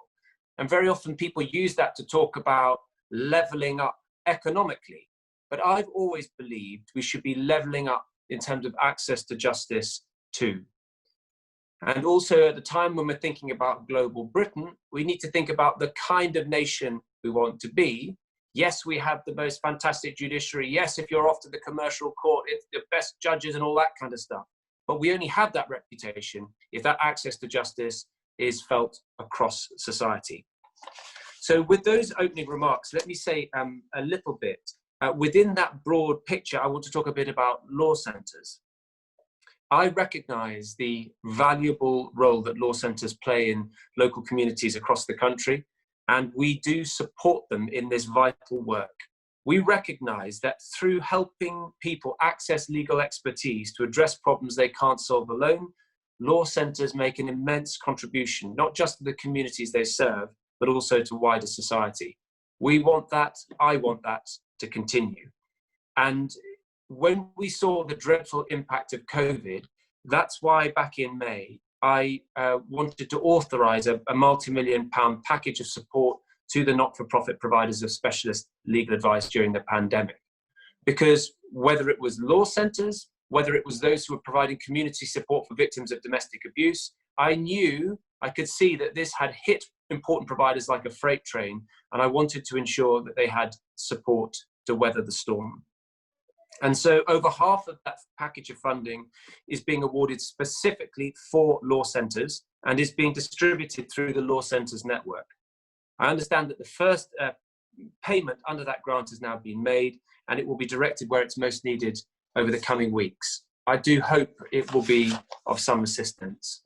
And very often people use that to talk about levelling up economically. But I've always believed we should be levelling up in terms of access to justice too. And also at the time when we're thinking about global Britain, we need to think about the kind of nation we want to be. Yes, we have the most fantastic judiciary. Yes, if you're off to the commercial court, it's the best judges and all that kind of stuff. But we only have that reputation if that access to justice is felt across society. So with those opening remarks, let me say a little bit. Within that broad picture, I want to talk a bit about law centres. I recognise the valuable role that law centres play in local communities across the country, and we do support them in this vital work. We recognise that through helping people access legal expertise to address problems they can't solve alone, law centres make an immense contribution, not just to the communities they serve, but also to wider society. We want that, I want that to continue. And when we saw the dreadful impact of COVID, that's why back in May, I wanted to authorise a multi-million-pound package of support to the not-for-profit providers of specialist legal advice during the pandemic. Because whether it was law centres, whether it was those who were providing community support for victims of domestic abuse, I could see that this had hit important providers like a freight train, and I wanted to ensure that they had support to weather the storm. And so over half of that package of funding is being awarded specifically for law centres and is being distributed through the law centres network. I understand that the first payment under that grant has now been made, and it will be directed where it's most needed over the coming weeks. I do hope it will be of some assistance.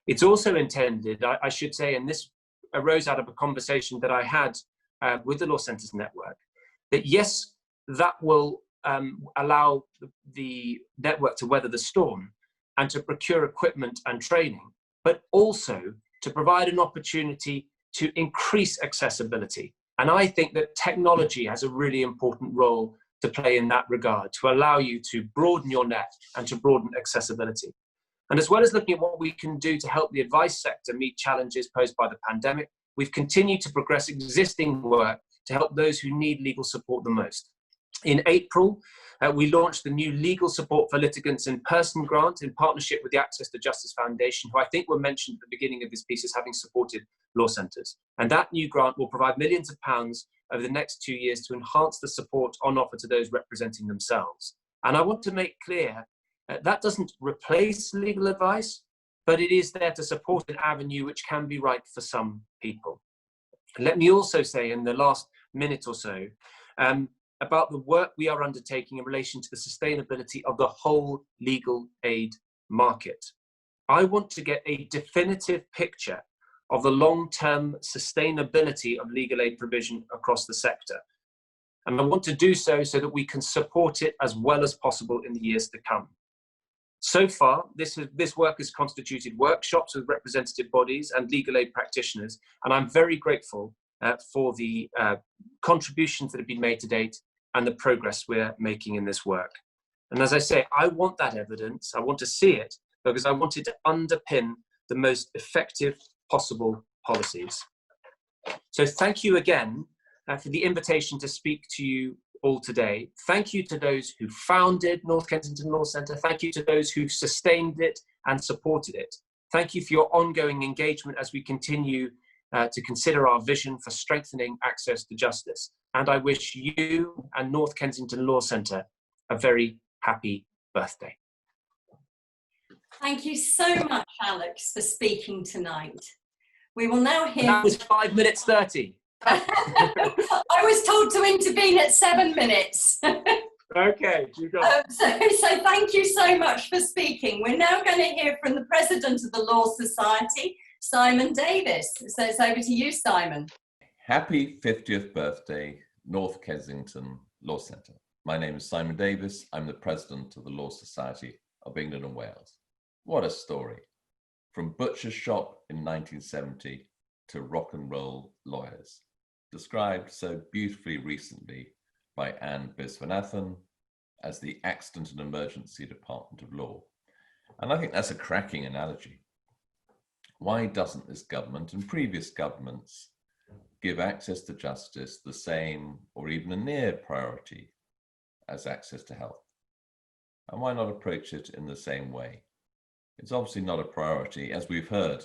It's also intended, I should say, and this arose out of a conversation that I had with the Law Centres Network, that yes, that will allow the network to weather the storm and to procure equipment and training, but also to provide an opportunity to increase accessibility. And I think that technology has a really important role to play in that regard, to allow you to broaden your net and to broaden accessibility. And as well as looking at what we can do to help the advice sector meet challenges posed by the pandemic, we've continued to progress existing work to help those who need legal support the most. In April, we launched the new Legal Support for Litigants in Person grant in partnership with the Access to Justice Foundation, who I think were mentioned at the beginning of this piece as having supported law centres. And that new grant will provide millions of pounds over the next 2 years to enhance the support on offer to those representing themselves. And I want to make clear that doesn't replace legal advice, but it is there to support an avenue which can be right for some people. Let me also say in the last minute or so about the work we are undertaking in relation to the sustainability of the whole legal aid market. I want to get a definitive picture of the long-term sustainability of legal aid provision across the sector. And I want to do so that we can support it as well as possible in the years to come. So far, this work has constituted workshops with representative bodies and legal aid practitioners, and I'm very grateful for the contributions that have been made to date and the progress we're making in this work. And as I say, I want that evidence, I want to see it, because I want it to underpin the most effective possible policies. So thank you again for the invitation to speak to you all today. Thank you to those who founded North Kensington Law Centre. Thank you to those who sustained it and supported it. Thank you for your ongoing engagement as we continue to consider our vision for strengthening access to justice. And I wish you and North Kensington Law Centre a very happy birthday. Thank you so much, Alex, for speaking tonight. We will now hear... That was 5 minutes 30. I was told to intervene at 7 minutes. Okay, you got so thank you so much for speaking. We're now going to hear from the President of the Law Society, Simon Davis. So it's over to you, Simon. Happy 50th birthday, North Kensington Law Centre. My name is Simon Davis. I'm the President of the Law Society of England and Wales. What a story. From butcher's shop in 1970 to rock and roll lawyers. Described so beautifully recently by Anne Viswanathan as the Accident and Emergency Department of Law. And I think that's a cracking analogy. Why doesn't this government and previous governments give access to justice the same or even a near priority as access to health? And why not approach it in the same way? It's obviously not a priority, as we've heard,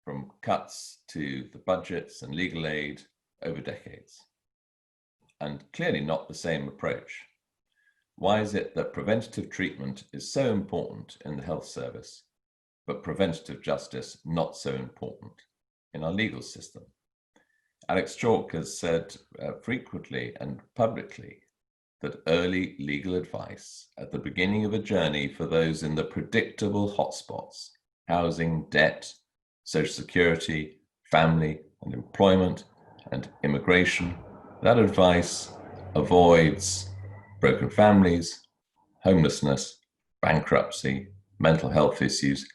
from cuts to the budgets and legal aid over decades, and clearly not the same approach. Why is it that preventative treatment is so important in the health service, but preventative justice not so important in our legal system? Alex Chalk has said frequently and publicly that early legal advice at the beginning of a journey for those in the predictable hotspots, housing, debt, social security, family and employment, and immigration, that advice avoids broken families, homelessness, bankruptcy, mental health issues,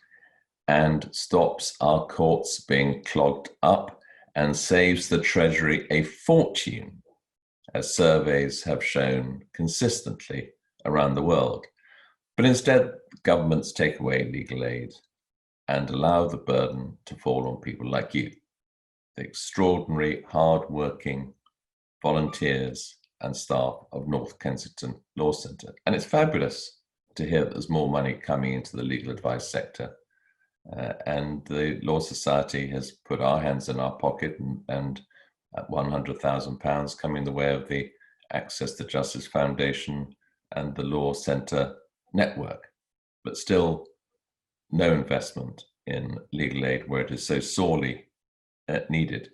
and stops our courts being clogged up and saves the Treasury a fortune, as surveys have shown consistently around the world. But instead, governments take away legal aid and allow the burden to fall on people like you, the extraordinary, hard-working volunteers and staff of North Kensington Law Centre. And it's fabulous to hear that there's more money coming into the legal advice sector. And the Law Society has put our hands in our pocket and £100,000 coming the way of the Access to Justice Foundation and the Law Centre network. But still, no investment in legal aid where it is so sorely needed.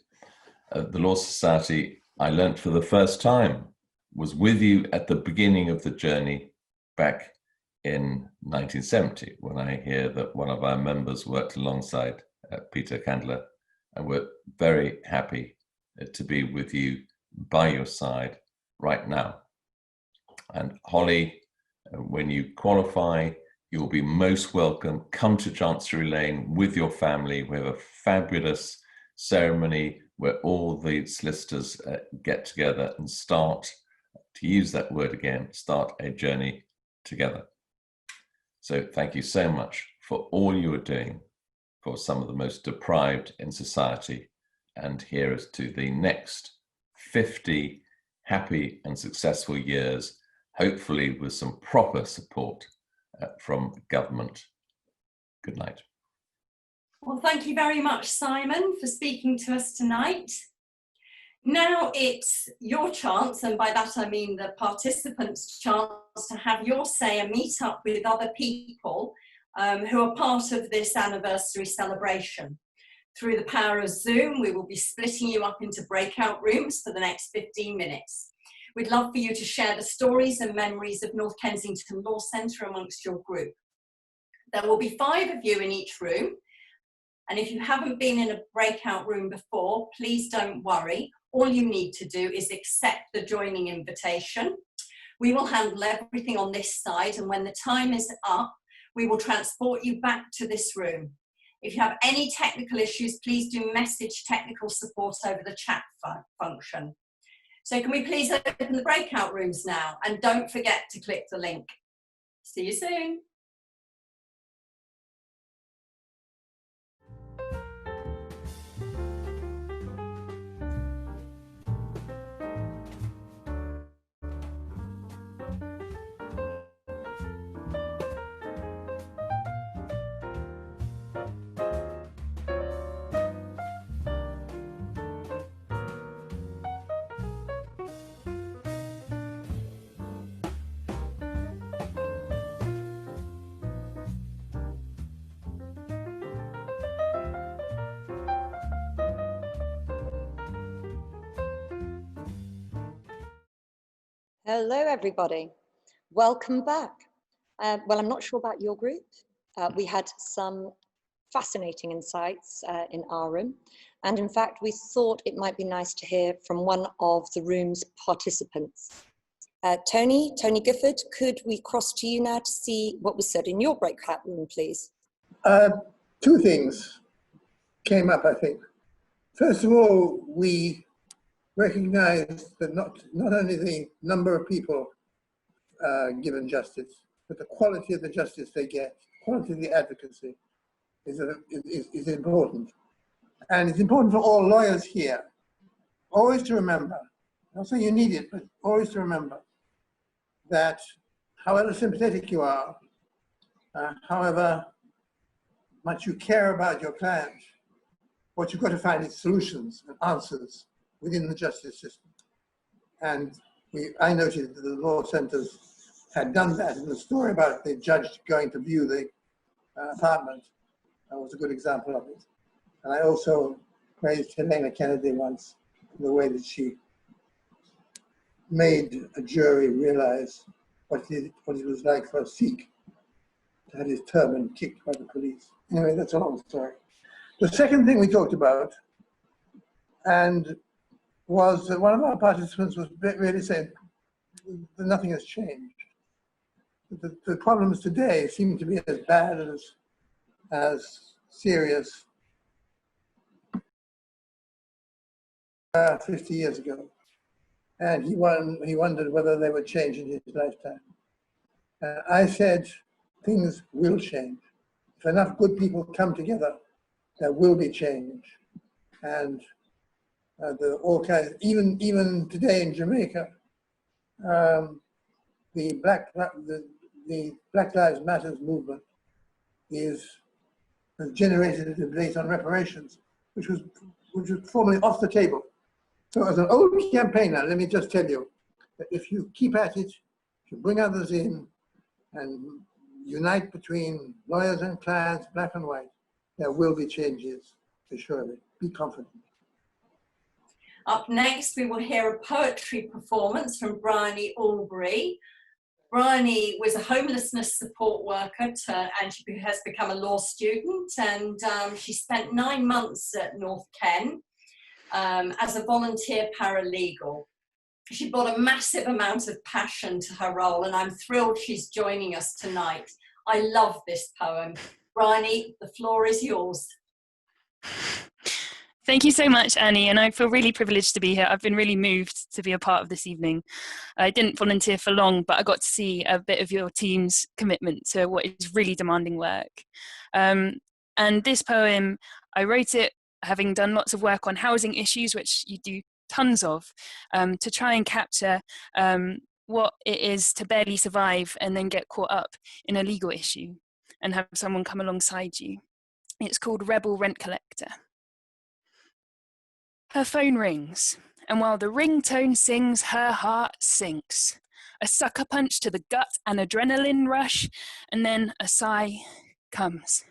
The Law Society, I learnt for the first time, was with you at the beginning of the journey back in 1970, when I hear that one of our members worked alongside Peter Candler, and we're very happy to be with you by your side right now. And Holly, when you qualify, you'll be most welcome. Come to Chancery Lane with your family. We have a fabulous ceremony where all the solicitors get together and start, to use that word again, start a journey together. So thank you so much for all you are doing for some of the most deprived in society. And here is to the next 50 happy and successful years, hopefully with some proper support from government. Good night. Well, thank you very much, Simon, for speaking to us tonight. Now it's your chance, and by that I mean the participants' chance to have your say and meet up with other people who are part of this anniversary celebration. Through the power of Zoom, we will be splitting you up into breakout rooms for the next 15 minutes. We'd love for you to share the stories and memories of North Kensington Law Centre amongst your group. There will be 5 of you in each room, and if you haven't been in a breakout room before, please don't worry. All you need to do is accept the joining invitation. We will handle everything on this side, and when the time is up, we will transport you back to this room. If you have any technical issues, please do message technical support over the chat function. So can we please open the breakout rooms now? And don't forget to click the link. See you soon. Hello, everybody. Welcome back. Well, I'm not sure about your group. We had some fascinating insights in our room. And in fact, we thought it might be nice to hear from one of the room's participants. Tony Gifford, could we cross to you now to see what was said in your breakout room, please? Two things came up, I think. First of all, we recognize that not only the number of people given justice, but the quality of the justice they get, quality of the advocacy is important. And it's important for all lawyers here, always to remember, not saying you need it, but always to remember that however sympathetic you are, however much you care about your client, what you've got to find is solutions and answers within the justice system. And I noted that the law centres had done that, and the story about the judge going to view the apartment was a good example of it. And I also praised Helena Kennedy once for the way that she made a jury realize what it was like for a Sikh to have his turban kicked by the police. Anyway, that's a long story. The second thing we talked about, and was that one of our participants was really saying that nothing has changed. The problems today seem to be as bad as serious 50 years ago. And he wondered whether they would change in his lifetime. I said, things will change. If enough good people come together, there will be change. And all kinds, even today in Jamaica, the Black Lives Matter movement has generated a debate on reparations, which was formerly off the table. So as an old campaigner, let me just tell you that if you keep at it, if you bring others in and unite between lawyers and clients, black and white, there will be changes, for sure. Be confident. Up next, we will hear a poetry performance from Bryony Albury. Bryony was a homelessness support worker and she has become a law student, and she spent 9 months at North Ken as a volunteer paralegal. She brought a massive amount of passion to her role, and I'm thrilled she's joining us tonight. I love this poem. Bryony, the floor is yours. Thank you so much, Annie, and I feel really privileged to be here. I've been really moved to be a part of this evening. I didn't volunteer for long, but I got to see a bit of your team's commitment to what is really demanding work. And this poem, I wrote it having done lots of work on housing issues, which you do tons of, to try and capture what it is to barely survive and then get caught up in a legal issue and have someone come alongside you. It's called Rebel Rent Collector. Her phone rings, and while the ringtone sings, her heart sinks. A sucker punch to the gut, an adrenaline rush, and then a sigh comes.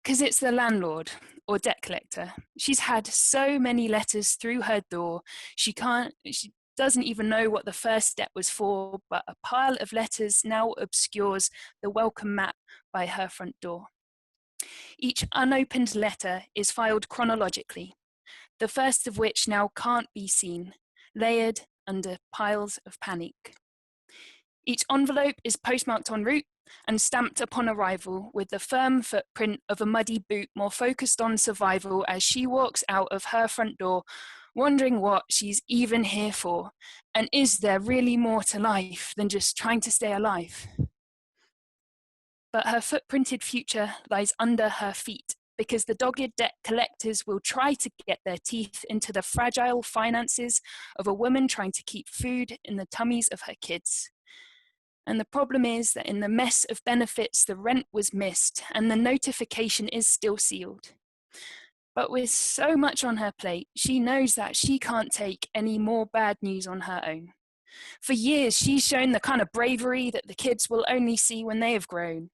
'Cause it's the landlord or debt collector. She's had so many letters through her door, she doesn't even know what the first step was for, but a pile of letters now obscures the welcome mat by her front door. Each unopened letter is filed chronologically, the first of which now can't be seen, layered under piles of panic. Each envelope is postmarked en route and stamped upon arrival with the firm footprint of a muddy boot, more focused on survival as she walks out of her front door, wondering what she's even here for, and is there really more to life than just trying to stay alive? But her footprinted future lies under her feet, because the dogged debt collectors will try to get their teeth into the fragile finances of a woman trying to keep food in the tummies of her kids. And the problem is that in the mess of benefits, the rent was missed and the notification is still sealed. But with so much on her plate, she knows that she can't take any more bad news on her own. For years, she's shown the kind of bravery that the kids will only see when they have grown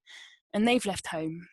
and they've left home.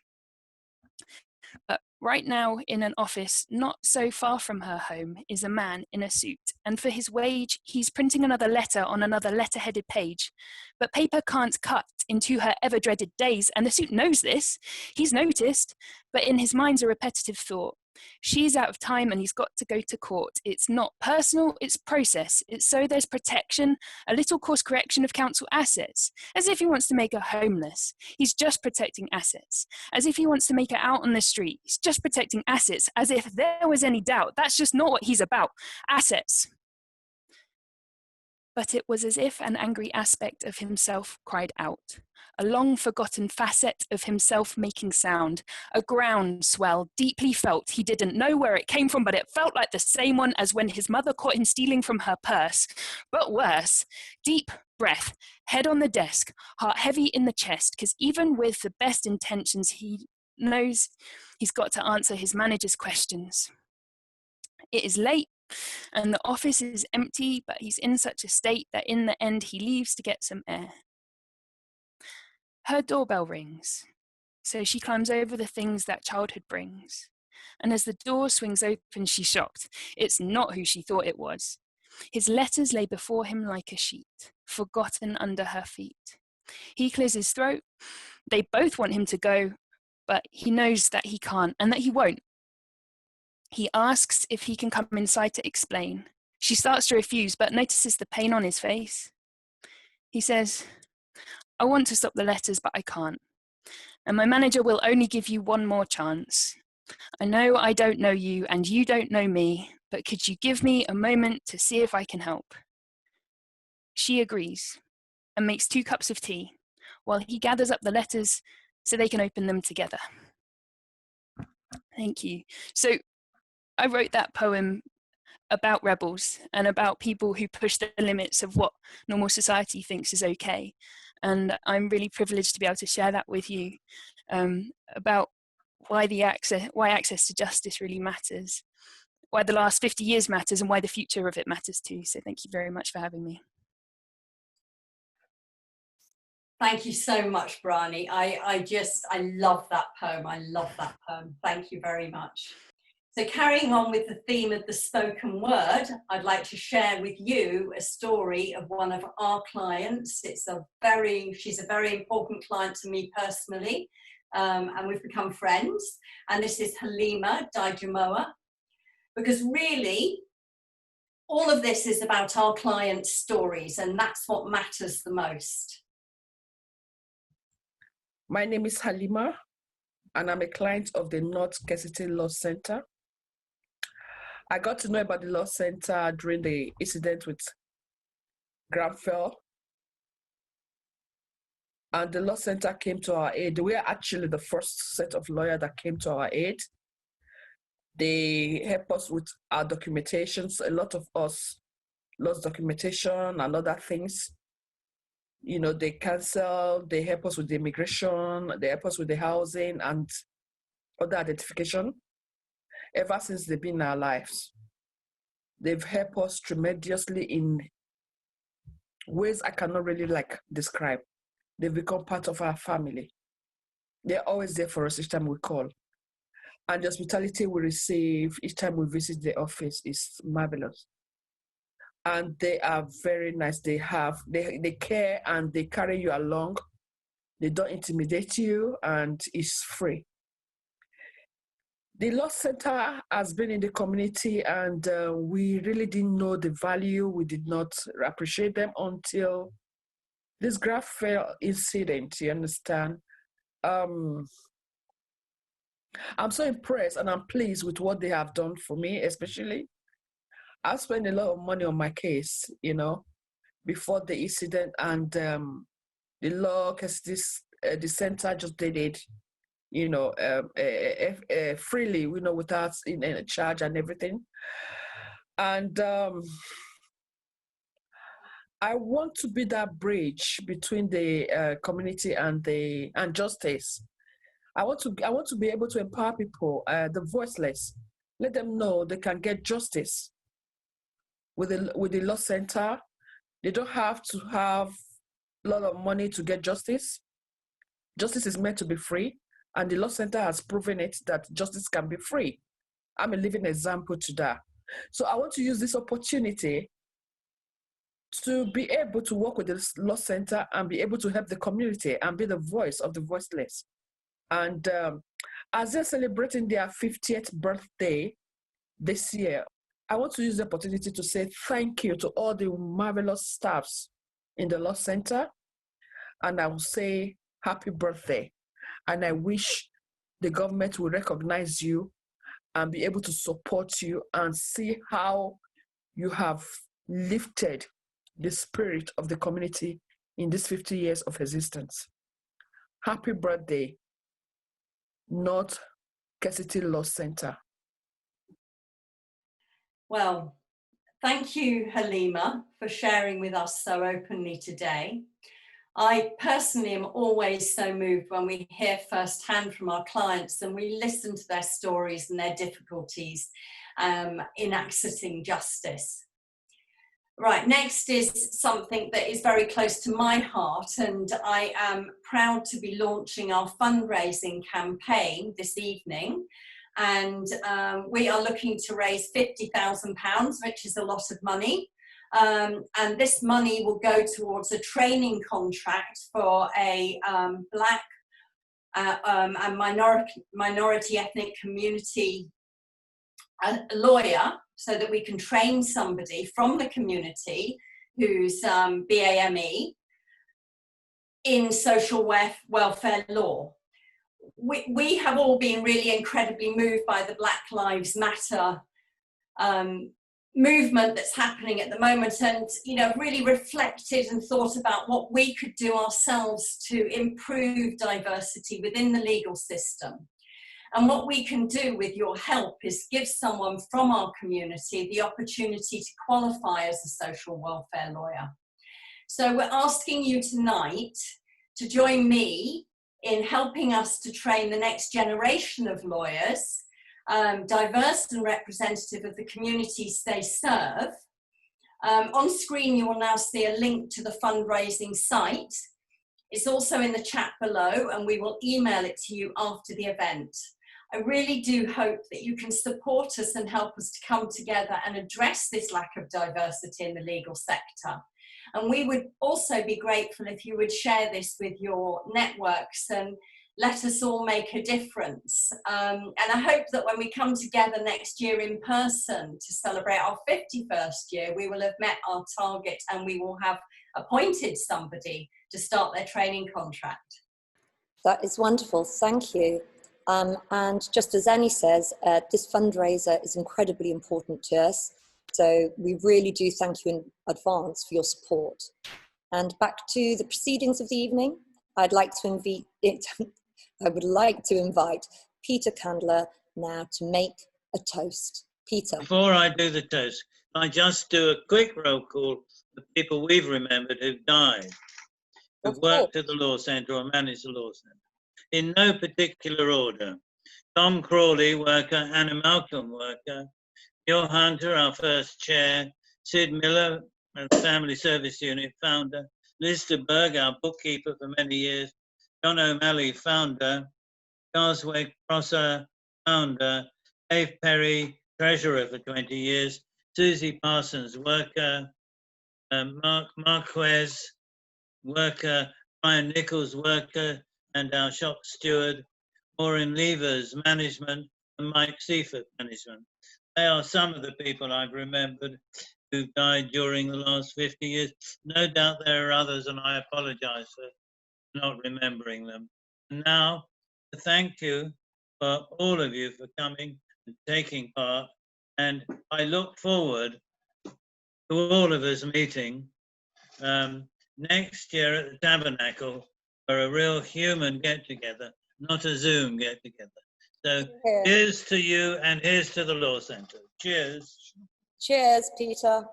But Right now, in an office not so far from her home, is a man in a suit, and for his wage, he's printing another letter on another letter-headed page. But paper can't cut into her ever-dreaded days, and the suit knows this. He's noticed, but in his mind's a repetitive thought. She's out of time and he's got to go to court. It's not personal, it's process. It's so there's protection, a little course correction of council assets, as if he wants to make her homeless. He's just protecting assets, as if he wants to make her out on the street. He's just protecting assets, as if there was any doubt. That's just not what he's about. Assets. But it was as if an angry aspect of himself cried out, a long-forgotten facet of himself making sound, a groundswell deeply felt. He didn't know where it came from, but it felt like the same one as when his mother caught him stealing from her purse. But worse, deep breath, head on the desk, heart heavy in the chest, because even with the best intentions, he knows he's got to answer his manager's questions. It is late, and the office is empty, but he's in such a state that in the end he leaves to get some air. Her doorbell rings, so she climbs over the things that childhood brings. And as the door swings open, she's shocked. It's not who she thought it was. His letters lay before him like a sheet, forgotten under her feet. He clears his throat. They both want him to go, but he knows that he can't and that he won't. He asks if he can come inside to explain. She starts to refuse, but notices the pain on his face. He says, I want to stop the letters, but I can't. And my manager will only give you one more chance. I know I don't know you and you don't know me, but could you give me a moment to see if I can help? She agrees and makes 2 cups of tea while he gathers up the letters so they can open them together. Thank you. So I wrote that poem about rebels and about people who push the limits of what normal society thinks is okay. And I'm really privileged to be able to share that with you about why access to justice really matters, why the last 50 years matters, and why the future of it matters too. So thank you very much for having me. Thank you so much, Brani. I love that poem. I love that poem. Thank you very much. So carrying on with the theme of the spoken word, I'd like to share with you a story of one of our clients. She's a very important client to me personally, and we've become friends. And this is Halima Daijumoa, because really, all of this is about our clients' stories, and that's what matters the most. My name is Halima, and I'm a client of the North Kensington Law Centre. I got to know about the Law Centre during the incident with Grenfell, and the Law Centre came to our aid. We are actually the first set of lawyers that came to our aid. They help us with our documentations. A lot of us lost documentation and other things. You know, they cancel, they help us with the immigration, they help us with the housing and other identification. Ever since they've been in our lives, they've helped us tremendously in ways I cannot really describe. They've become part of our family. They're always there for us each time we call. And the hospitality we receive each time we visit the office is marvelous. And they are very nice. They care and they carry you along. They don't intimidate you, and it's free. The Law Centre has been in the community, and we really didn't know the value. We did not appreciate them until this Grenfell incident, you understand? I'm so impressed and I'm pleased with what they have done for me, especially. I spent a lot of money on my case, you know, before the incident, and the law, because the center just did it, you know, freely, you know, without a charge and everything. And I want to be that bridge between the community and justice. I want to be able to empower people, the voiceless, let them know they can get justice with the Law Centre. They don't have to have a lot of money to get justice. Justice is meant to be free. And the Law Centre has proven it that justice can be free. I'm a living example to that. So I want to use this opportunity to be able to work with the Law Centre and be able to help the community and be the voice of the voiceless. And as they're celebrating their 50th birthday this year, I want to use the opportunity to say thank you to all the marvelous staffs in the Law Centre. And I will say happy birthday. And I wish the government will recognize you and be able to support you and see how you have lifted the spirit of the community in these 50 years of existence. Happy birthday, North Kensington Law Centre. Well, thank you, Halima, for sharing with us so openly today. I personally am always so moved when we hear firsthand from our clients and we listen to their stories and their difficulties in accessing justice. Right, next is something that is very close to my heart, and I am proud to be launching our fundraising campaign this evening. And we are looking to raise £50,000, which is a lot of money. And this money will go towards a training contract for a Black and minority ethnic community lawyer, so that we can train somebody from the community who's BAME in social welfare law. We have all been really incredibly moved by the Black Lives Matter movement that's happening at the moment, and really reflected and thought about what we could do ourselves to improve diversity within the legal system. And what we can do with your help is give someone from our community the opportunity to qualify as a social welfare lawyer. So we're asking you tonight to join me in helping us to train the next generation of lawyers, diverse and representative of the communities they serve. On screen, you will now see a link to the fundraising site. It's also in the chat below, and we will email it to you after the event. I really do hope that you can support us and help us to come together and address this lack of diversity in the legal sector. And we would also be grateful if you would share this with your networks and let us all make a difference. And I hope that when we come together next year in person to celebrate our 51st year, we will have met our target and we will have appointed somebody to start their training contract. That is wonderful, thank you. And just as Annie says, this fundraiser is incredibly important to us. So we really do thank you in advance for your support. And back to the proceedings of the evening, I would like to invite Peter Candler now to make a toast. Peter. Before I do the toast, I just do a quick roll call of people we've remembered who've died, who've worked at the Law Centre or managed the Law Centre. In no particular order. Tom Crawley, worker, Anna Malcolm, worker, Neil Hunter, our first chair, Sid Miller, Family Service Unit founder, Liz de Berg, our bookkeeper for many years, John O'Malley, founder, Carsway Crosser, founder, Dave Perry, treasurer for 20 years, Susie Parsons, worker, Mark Marquez, worker, Brian Nichols, worker, and our shop steward, Maureen Levers, management, and Mike Seifert, management. They are some of the people I've remembered who've died during the last 50 years. No doubt there are others, and I apologize for not remembering them. And now, thank you for all of you for coming and taking part. And I look forward to all of us meeting next year at the Tabernacle for a real human get-together, not a Zoom get-together. So here's to you and here's to the Law Centre. Cheers. Cheers, Peter.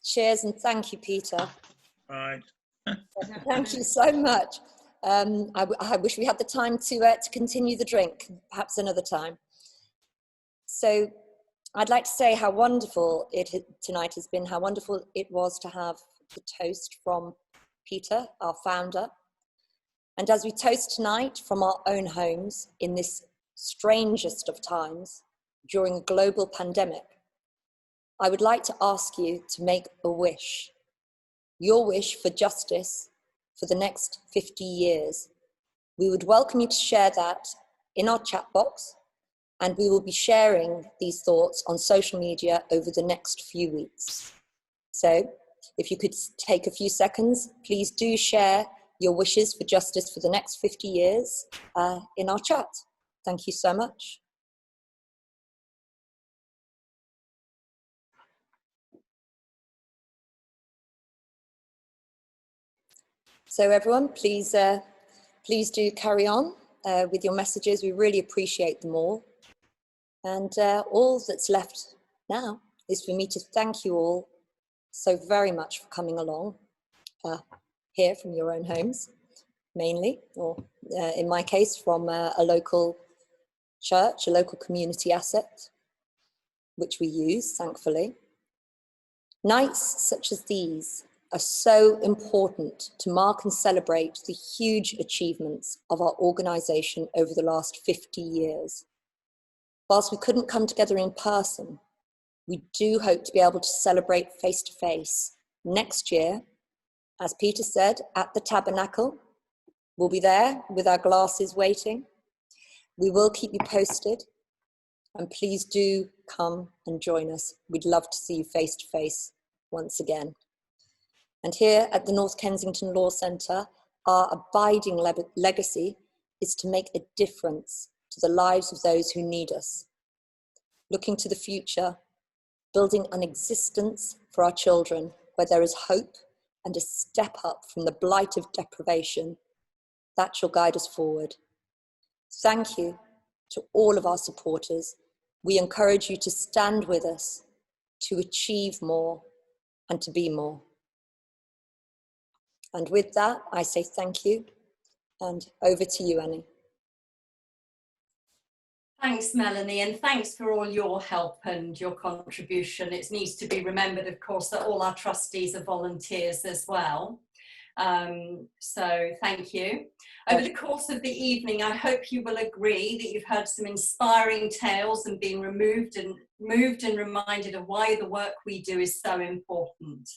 Cheers and thank you, Peter. Right. Thank you so much. I wish we had the time to continue the drink, perhaps another time. So I'd like to say how wonderful tonight has been, how wonderful it was to have the toast from Peter, our founder. And as we toast tonight from our own homes in this strangest of times, during a global pandemic, I would like to ask you to make a wish. Your wish for justice for the next 50 years. We would welcome you to share that in our chat box, and we will be sharing these thoughts on social media over the next few weeks. So if you could take a few seconds, please do share your wishes for justice for the next 50 years in our chat. Thank you so much. So everyone, please do carry on with your messages. We really appreciate them all. And all that's left now is for me to thank you all so very much for coming along here from your own homes, mainly, or in my case, from a local church, a local community asset, which we use, thankfully. Nights such as these are so important to mark and celebrate the huge achievements of our organisation over the last 50 years. Whilst we couldn't come together in person, we do hope to be able to celebrate face to face next year. As Peter said, at the Tabernacle. We'll be there with our glasses waiting. We will keep you posted, and please do come and join us. We'd love to see you face to face once again. And here at the North Kensington Law Centre, our abiding legacy is to make a difference to the lives of those who need us. Looking to the future, building an existence for our children where there is hope and a step up from the blight of deprivation, that shall guide us forward. Thank you to all of our supporters. We encourage you to stand with us, to achieve more and to be more. And with that, I say thank you, and over to you, Annie. Thanks, Melanie, and thanks for all your help and your contribution. It needs to be remembered, of course, that all our trustees are volunteers as well. So thank you. Over the course of the evening, I hope you will agree that you've heard some inspiring tales and been moved and reminded of why the work we do is so important.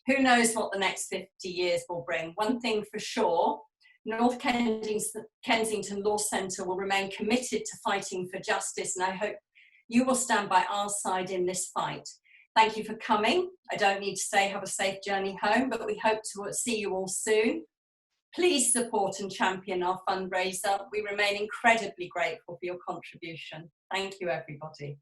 Who knows what the next 50 years will bring? One thing for sure, North Kensington Law Centre will remain committed to fighting for justice, and I hope you will stand by our side in this fight. Thank you for coming. I don't need to say have a safe journey home, but we hope to see you all soon. Please support and champion our fundraiser. We remain incredibly grateful for your contribution. Thank you, everybody.